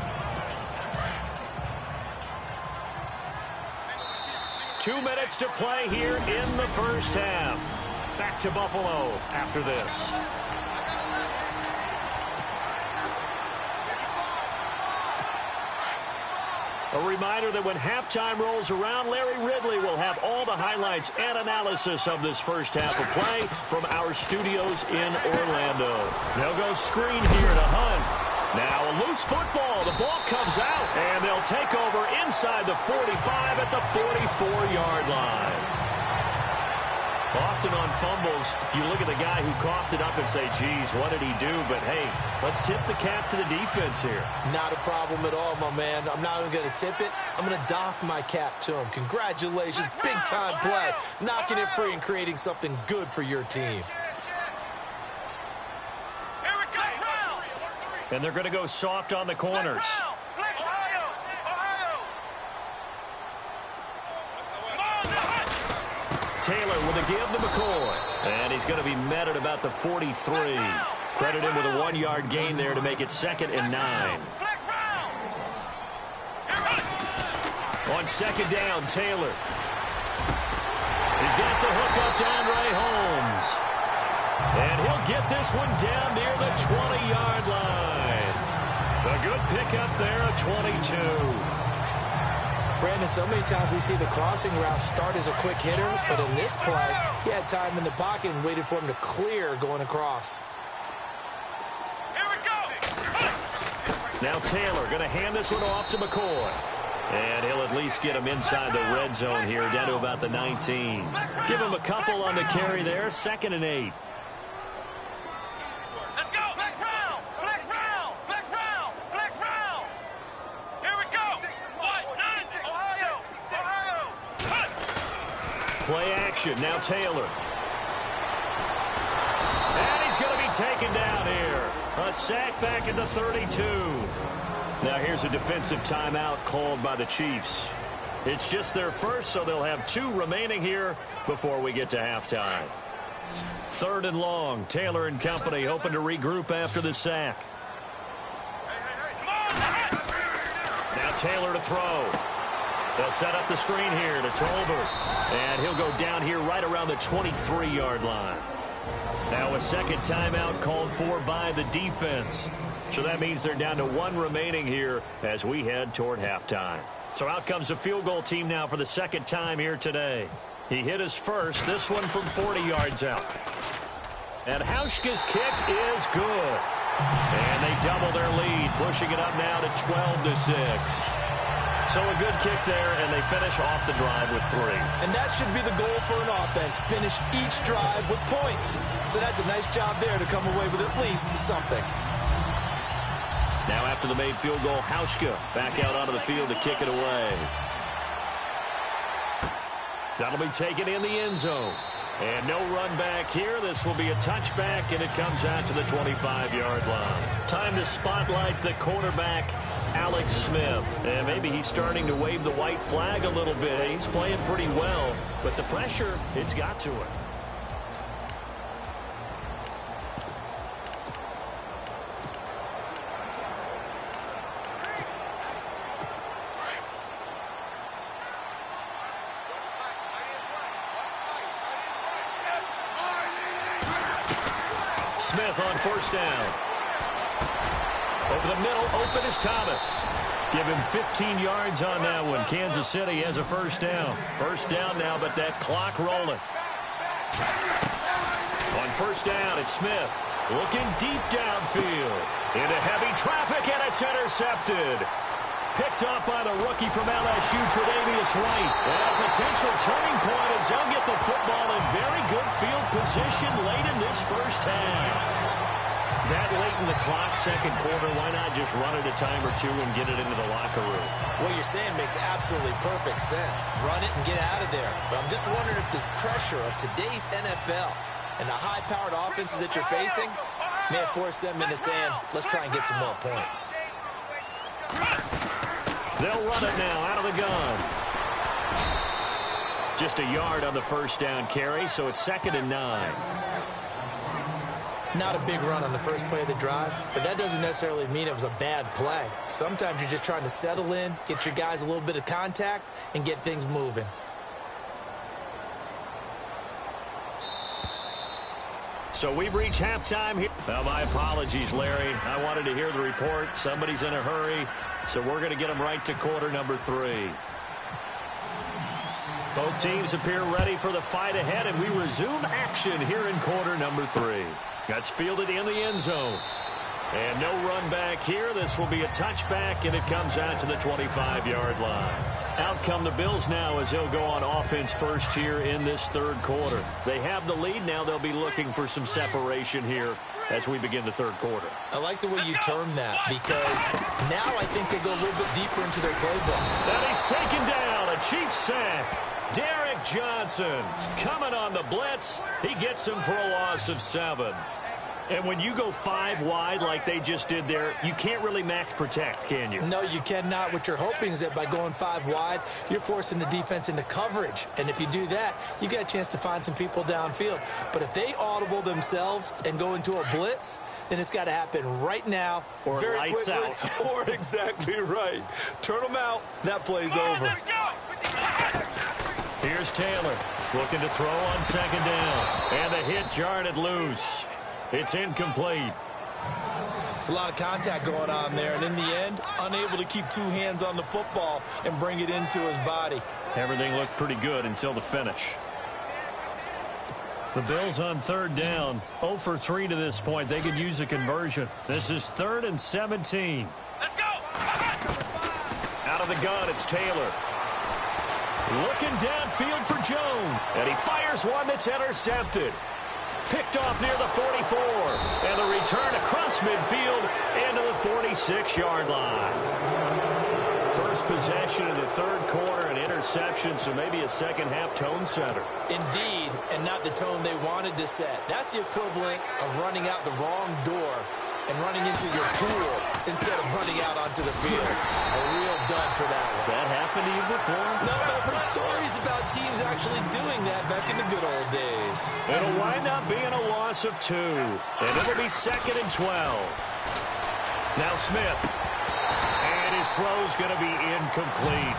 2 minutes to play here in the first half. Back to Buffalo after this. A reminder that when halftime rolls around, Larry Ridley will have all the highlights and analysis of this first half of play from our studios in Orlando. They'll go screen here to Hunt. Now a loose football. The ball comes out, and they'll take over inside the 45 at the 44-yard line. Often on fumbles, you look at the guy who coughed it up and say, geez, what did he do? But, hey, let's tip the cap to the defense here.
Not a problem at all, my man. I'm not even going to tip it. I'm going to doff my cap to him. Congratulations. Big-time play. Knocking it free and creating something good for your team.
And they're going to go soft on the corners. Taylor with a give to McCoy. And he's going to be met at about the 43. Credit him with a 1-yard gain there to make it 2nd and 9. On 2nd down, Taylor. He's got the hook up to Andre Holmes. And he'll get this one down near the 20-yard line. A good pickup there of 22.
Brandon, so many times we see the crossing route start as a quick hitter, but in this play, he had time in the pocket and waited for him to clear going across.
Here we go.
Now Taylor going to hand this one off to McCoy. And he'll at least get him inside the red zone here, down to about the 19. Give him a couple on the carry there, 2nd and 8. Play action. Now Taylor. And he's going to be taken down here. A sack back at the 32. Now here's a defensive timeout called by the Chiefs. It's just their first, so they'll have 2 remaining here before we get to halftime. 3rd and long. Taylor and company hoping to regroup after the sack. Now Taylor to throw. They'll set up the screen here to Tolbert. And he'll go down here right around the 23-yard line. Now a second timeout called for by the defense. So that means they're down to 1 remaining here as we head toward halftime. So out comes the field goal team now for the second time here today. He hit his first, this one from 40 yards out. And Hauschka's kick is good. And they double their lead, pushing it up now to 12-6. So a good kick there, and they finish off the drive with 3.
And that should be the goal for an offense, finish each drive with points. So that's a nice job there to come away with at least something.
Now after the made field goal, Hauschka back out onto the field to kick it away. That'll be taken in the end zone. And no run back here. This will be a touchback, and it comes out to the 25-yard line. Time to spotlight the quarterback, Alex Smith. And maybe he's starting to wave the white flag a little bit. He's playing pretty well, but the pressure, it's got to him. Smith on first down. Over the middle, open is Thomas. Give him 15 yards on that one. Kansas City has a first down. First down now, but that clock rolling. On first down, it's Smith. Looking deep downfield. Into heavy traffic, and it's intercepted. Picked up by the rookie from LSU, Tre'Davious White. And a potential turning point as they'll get the football in very good field position late in this first half. That late in the clock, second quarter, why not just run it a time or 2 and get it into the locker room?
What you're saying makes absolutely perfect sense. Run it and get out of there. But I'm just wondering if the pressure of today's NFL and the high-powered offenses that you're facing may have forced them into saying, let's try and get some more points.
They'll run it now out of the gun. Just a yard on the first down carry, so it's 2nd and 9.
Not a big run on the first play of the drive, but that doesn't necessarily mean it was a bad play. Sometimes you're just trying to settle in, get your guys a little bit of contact, and get things moving.
So we've reached halftime here. Well, my apologies, Larry. I wanted to hear the report. Somebody's in a hurry, so we're going to get them right to quarter number 3. Both teams appear ready for the fight ahead, and we resume action here in quarter number 3. That's fielded in the end zone. And no run back here. This will be a touchback, and it comes out to the 25-yard line. Out come the Bills now as they'll go on offense first here in this third quarter. They have the lead. Now they'll be looking for some separation here as we begin the third quarter.
I like the way you term that, because now I think they go a little bit deeper into their playbook.
And he's taken down. A Chiefs sack. Derek Johnson coming on the blitz. He gets him for a loss of 7. And when you go 5 wide like they just did there, you can't really max protect, can you?
No, you cannot. What you're hoping is that by going 5 wide, you're forcing the defense into coverage. And if you do that, you get a chance to find some people downfield. But if they audible themselves and go into a blitz, then it's got to happen right now.
Or
very
lights
quickly,
out.
Or exactly right. Turn them out. That play's over.
Here's Taylor looking to throw on second down. And the hit jarred it loose. It's incomplete.
It's a lot of contact going on there, and in the end, unable to keep 2 hands on the football and bring it into his body.
Everything looked pretty good until the finish. The Bills on third down, 0 for 3 to this point. They could use a conversion. This is 3rd and 17.
Let's go!
Out of the gun, it's Taylor. Looking downfield for Jones. And he fires one that's intercepted. Picked off near the 44. And the return across midfield into the 46-yard line. First possession in the third quarter, an interception, so maybe a second-half tone setter.
Indeed, and not the tone they wanted to set. That's the equivalent of running out the wrong door and running into your pool instead of running out onto the field. A real dud for that one.
Has that happened to you before?
No, but I've heard stories about teams actually doing that back in the good old days.
It'll wind up being a loss of 2, and it'll be 2nd and 12. Now Smith, and his throw's going to be incomplete.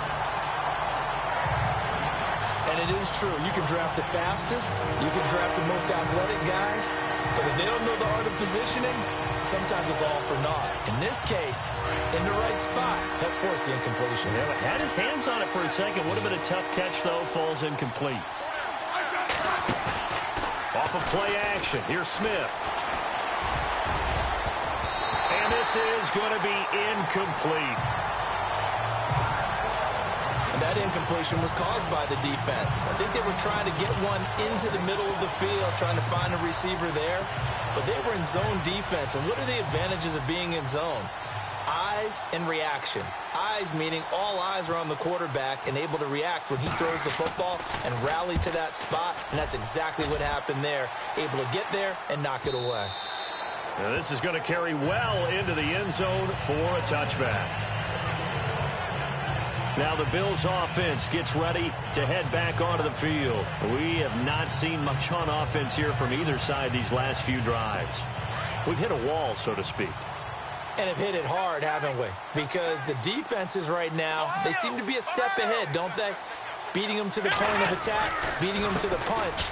And it is true. You can draft the fastest, you can draft the most athletic guys, but if they don't know the art of positioning, sometimes it's all for naught. In this case, in the right spot, helped force the incompletion.
Yeah, had his hands on it for a second. Would have been a tough catch, though. Falls incomplete. Off of play action. Here's Smith. And this is going to be incomplete.
And that incompletion was caused by the defense. I think they were trying to get one into the middle of the field, trying to find a receiver there. But they were in zone defense. And what are the advantages of being in zone? Eyes and reaction. Eyes meaning all eyes are on the quarterback and able to react when he throws the football and rally to that spot. And that's exactly what happened there. Able to get there and knock it away.
Now this is going to carry well into the end zone for a touchback. Now the Bills offense gets ready to head back onto the field. We have not seen much on offense here from either side these last few drives. We've hit a wall, so to speak.
And have hit it hard, haven't we? Because the defenses right now, they seem to be a step ahead, don't they? Beating them to the point of attack, beating them to the punch.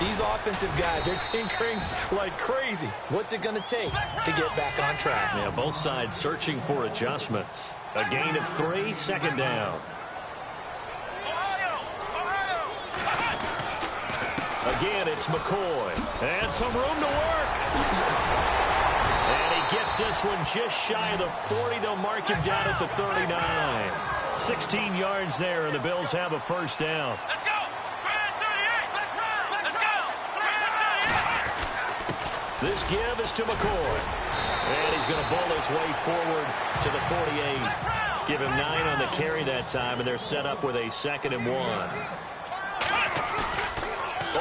These offensive guys, they're tinkering like crazy. What's it going to take to get back on track?
Yeah, both sides searching for adjustments. A gain of 3, 2nd down. Again, it's McCoy. And some room to work. And he gets this one just shy of the 40. They'll mark him down at the 39. 16 yards there, and the Bills have a first down.
Let's go! 38! Let's run! Let's go!
This give is to McCoy. And he's going to bowl his way forward to the 48. Give him 9 on the carry that time, and they're set up with a 2nd and 1.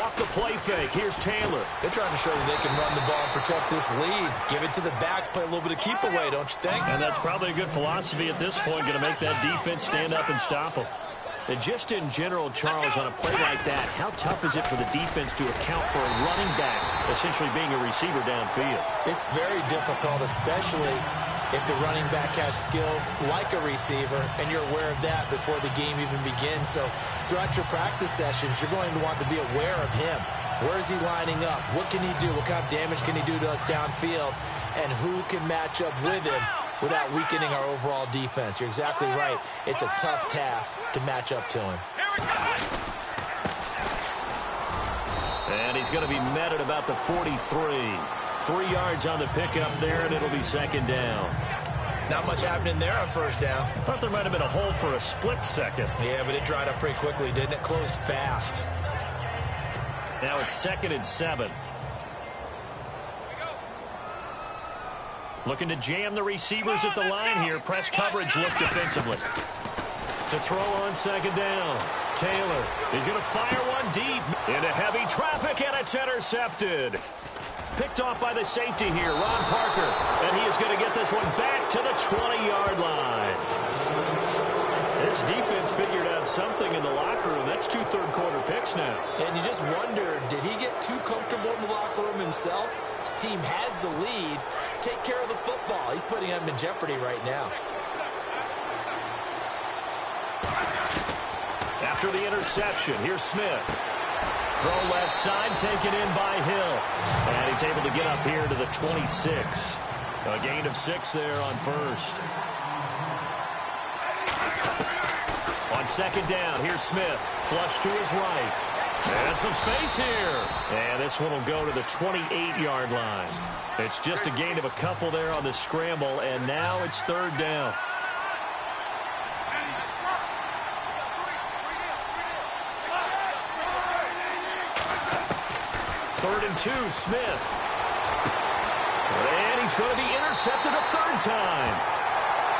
Off the play fake, here's Taylor.
They're trying to show that they can run the ball and protect this lead. Give it to the backs, play a little bit of keep away, don't you think?
And that's probably a good philosophy at this point, going to make that defense stand up and stop them. And just in general, Charles, on a play like that, how tough is it for the defense to account for a running back essentially being a receiver downfield?
It's very difficult, especially if the running back has skills like a receiver, and you're aware of that before the game even begins. So throughout your practice sessions, you're going to want to be aware of him. Where is he lining up? What can he do? What kind of damage can he do to us downfield? And who can match up with him without weakening our overall defense? You're exactly right. It's a tough task to match up to him.
And he's going to be met at about the 43. 3 yards on the pickup there, and it'll be 2nd down.
Not much happening there on first down.
I thought there might have been a hole for a split second.
Yeah, but it dried up pretty quickly, didn't it? Closed fast.
Now it's 2nd and 7. Looking to jam the receivers at the line here. Press coverage look defensively. To throw on 2nd down. Taylor is going to fire one deep into heavy traffic, and it's intercepted. Picked off by the safety here, Ron Parker. And he is going to get this one back to the 20-yard line. This defense figured out something in the locker room. That's 2 third-quarter picks now.
And you just wonder, did he get too comfortable in the locker room himself? His team has the lead. Take care of the football. He's putting them in jeopardy right now.
After the interception, here's Smith. Throw left side, taken in by Hill. And he's able to get up here to the 26. A gain of 6 there on first. On 2nd down, here's Smith. Flush to his right. And some space here. And this one will go to the 28-yard line. It's just a gain of a couple there on the scramble, and now it's 3rd down. Third and 2, Smith. And he's going to be intercepted a 3rd time.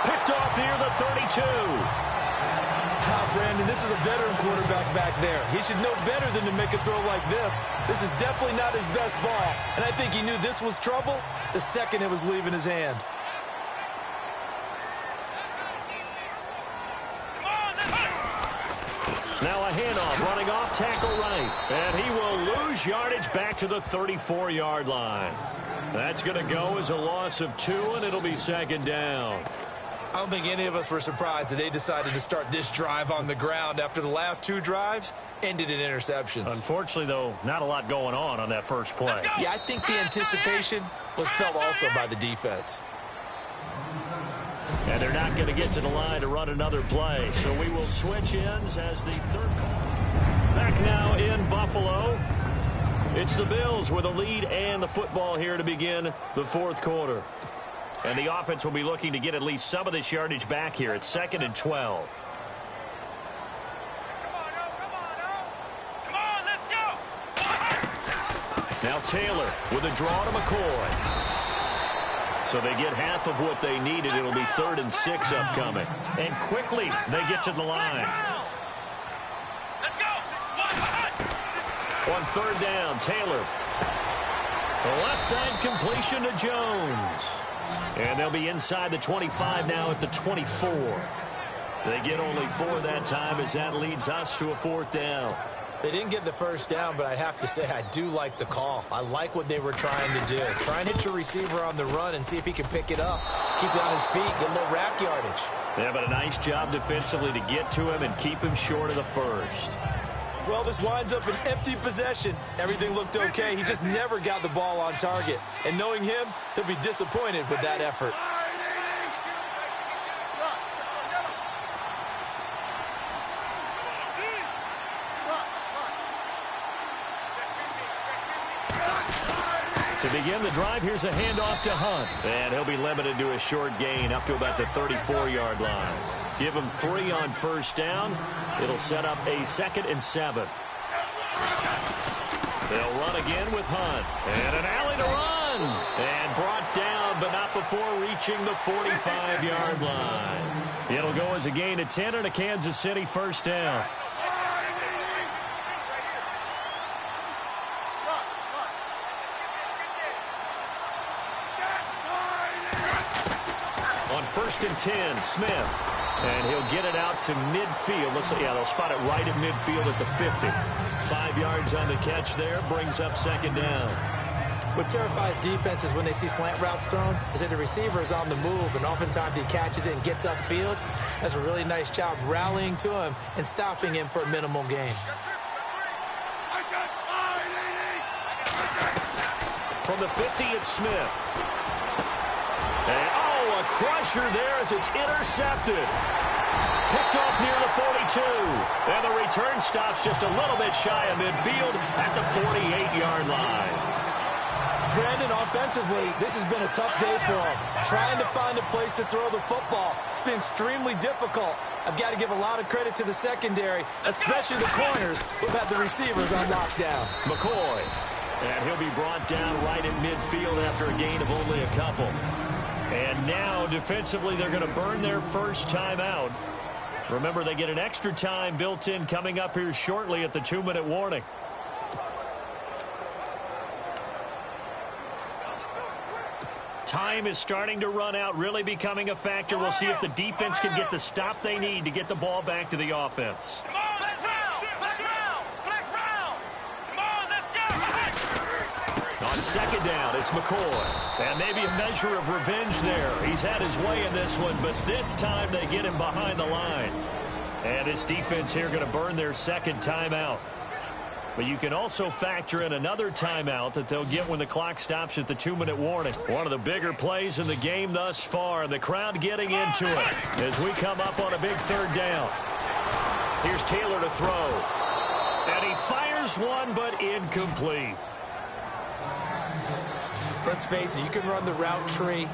Picked off near the 32.
Brandon, this is a veteran quarterback back there. He should know better than to make a throw like this. This is definitely not his best ball, and I think he knew this was trouble the second it was leaving his hand.
Now a handoff, running off tackle right, and he will lose yardage back to the 34-yard line. That's going to go as a loss of 2, and it'll be second down.
I don't think any of us were surprised that they decided to start this drive on the ground after the last 2 drives ended in interceptions.
Unfortunately, though, not a lot going on that first play.
Yeah, I think the anticipation was felt also by the defense.
And they're not going to get to the line to run another play, so we will switch ends as the third call. Back now in Buffalo. It's the Bills with a lead and the football here to begin the fourth quarter. And the offense will be looking to get at least some of this yardage back here. It's 2nd and 12.
Come on, let's go.
Now Taylor with a draw to McCoy. So they get half of what they needed. It'll be 3rd and 6 upcoming. And quickly they get to the line.
Let's go.
On 3rd down, Taylor. The left side completion to Jones. And they'll be inside the 25 now at the 24. They get only 4 that time as that leads us to a 4th down.
They didn't get the first down, but I have to say I do like the call. I like what they were trying to do. Try and hit your receiver on the run and see if he can pick it up. Keep it on his feet, get a little rack yardage.
Yeah, but a nice job defensively to get to him and keep him short of the first.
Well, this winds up an empty possession. Everything looked okay. He just never got the ball on target. And knowing him, he'll be disappointed with that effort.
To begin the drive, here's a handoff to Hunt. And he'll be limited to a short gain up to about the 34-yard line. Give him 3 on first down. It'll set up a 2nd and 7. They'll run again with Hunt. And an alley to run. And brought down, but not before reaching the 45-yard line. It'll go as a gain of 10 and a Kansas City first down. On 1st and 10, Smith. And he'll get it out to midfield. Looks like, yeah, they'll spot it right at midfield at the 50. 5 yards on the catch there. Brings up 2nd down.
What terrifies defenses when they see slant routes thrown is that the receiver is on the move, and oftentimes he catches it and gets upfield. Does a really nice job rallying to him and stopping him for a minimal gain.
From the 50, it's Smith. And, a crusher there as it's intercepted. Picked off near the 42. And the return stops just a little bit shy of midfield at the 48-yard line.
Brandon, offensively, this has been a tough day for him. Trying to find a place to throw the football. It's been extremely difficult. I've got to give a lot of credit to the secondary, especially the corners who've had the receivers on lockdown.
McCoy. And he'll be brought down right at midfield after a gain of only a couple. And now, defensively, they're going to burn their first timeout. Remember, they get an extra time built in coming up here shortly at the 2-minute warning. Time is starting to run out, really becoming a factor. We'll see if the defense can get the stop they need to get the ball back to the offense. On 2nd down, it's McCoy. And maybe a measure of revenge there. He's had his way in this one, but this time they get him behind the line. And his defense here going to burn their 2nd timeout. But you can also factor in another timeout that they'll get when the clock stops at the 2-minute warning. One of the bigger plays in the game thus far, and the crowd getting into it as we come up on a big 3rd down. Here's Taylor to throw. And he fires one, but incomplete.
Let's face it, you can run the route tree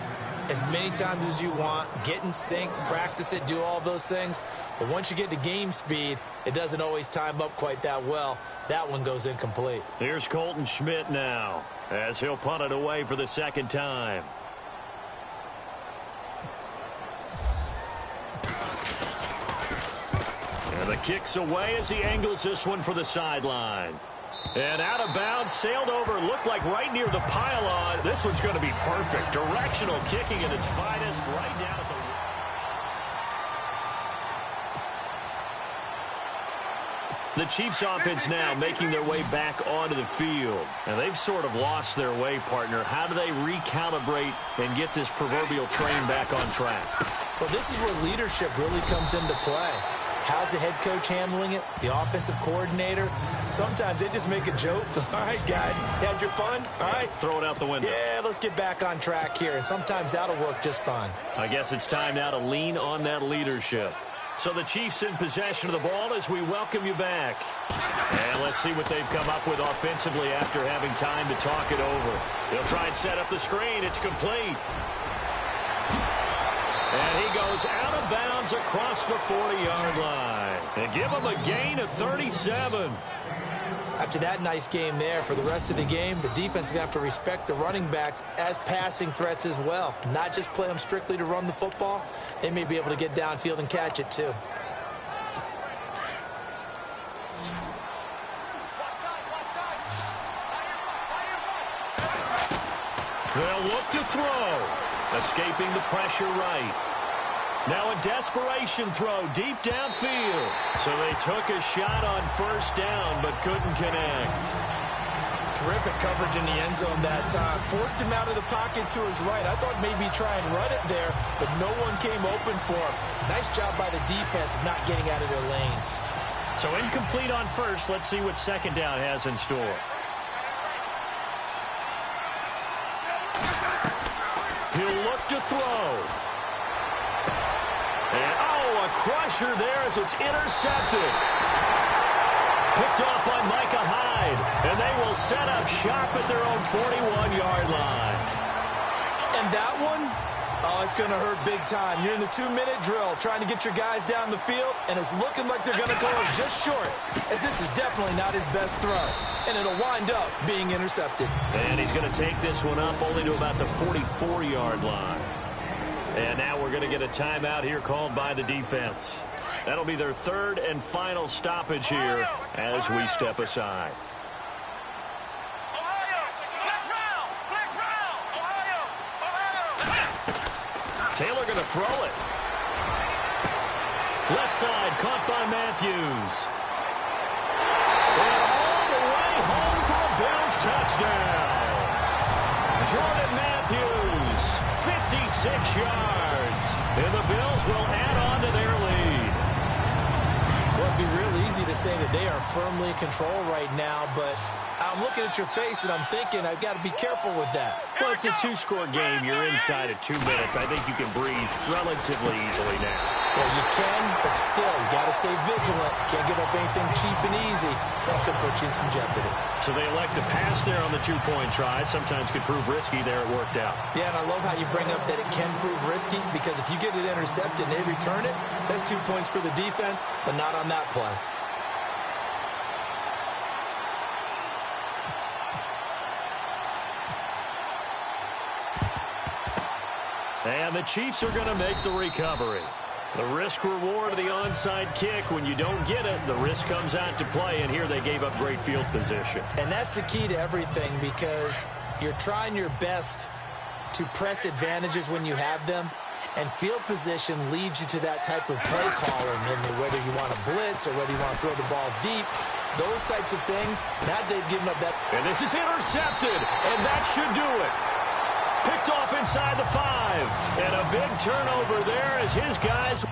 as many times as you want, get in sync, practice it, do all those things. But once you get to game speed, it doesn't always time up quite that well. That one goes incomplete.
Here's Colton Schmidt now as he'll punt it away for the 2nd time. And the kick's away as he angles this one for the sideline. And out of bounds, sailed over, looked like right near the pylon. This one's going to be perfect. Directional kicking at its finest, right down at the... The Chiefs offense now making their way back onto the field. And they've sort of lost their way, partner. How do they recalibrate and get this proverbial train back on track?
Well, this is where leadership really comes into play. How's the head coach handling it? The offensive coordinator? Sometimes they just make a joke. All right, guys, had your fun? All right.
Throw it out the window.
Yeah, let's get back on track here. And sometimes that'll work just fine.
I guess it's time now to lean on that leadership. So the Chiefs in possession of the ball as we welcome you back. And let's see what they've come up with offensively after having time to talk it over. They'll try and set up the screen. It's complete. And he goes out of bounds across the 40-yard line. And give him a gain of 37.
After that nice game there, for the rest of the game, the defense is going to have to respect the running backs as passing threats as well. Not just play them strictly to run the football. They may be able to get downfield and catch it too.
They'll look to throw. Escaping the pressure right. Now a desperation throw deep downfield. So they took a shot on first down but couldn't connect.
Terrific coverage in the end zone that time. Forced him out of the pocket to his right. I thought maybe try and run it there, but no one came open for him. Nice job by the defense of not getting out of their lanes.
So incomplete on first. Let's see what second down has in store. He'll look to throw. And, a crusher there as it's intercepted. Picked off by Micah Hyde. And they will set up shop at their own 41-yard line.
And that one, it's going to hurt big time. You're in the 2-minute drill trying to get your guys down the field, and it's looking like they're going to go just short, as this is definitely not his best throw. And it'll wind up being intercepted.
And he's going to take this one up only to about the 44-yard line. And now we're going to get a timeout here called by the defense. That'll be their third and final stoppage here as we step aside. Taylor going to throw it. Left side caught by Matthews. And all the way home for a Bills touchdown. Jordan Matthews, 56 yards. And the Bills will add on to their lead.
Well, it'd be real easy to say that they are firmly in control right now, but I'm looking at your face and I'm thinking I've got to be careful with that.
Well, it's a 2-score game. You're inside of 2 minutes. I think you can breathe relatively easily now.
Well, you can, but still, you got to stay vigilant. Can't give up anything cheap and easy. That could put you in some jeopardy.
So they elect to pass there on the 2-point try. Sometimes could prove risky. There it worked out.
Yeah, and I love how you bring up that it can prove risky, because if you get it intercepted and they return it, that's 2 points for the defense, but not on that play.
And the Chiefs are going to make the recovery. The risk-reward of the onside kick, when you don't get it, the risk comes out to play, and here they gave up great field position.
And that's the key to everything, because you're trying your best to press advantages when you have them, and field position leads you to that type of play calling, and whether you want to blitz or whether you want to throw the ball deep, those types of things. Now they've given up that.
And this is intercepted, and that should do it. Picked off inside the 5. And a big turnover there as his guys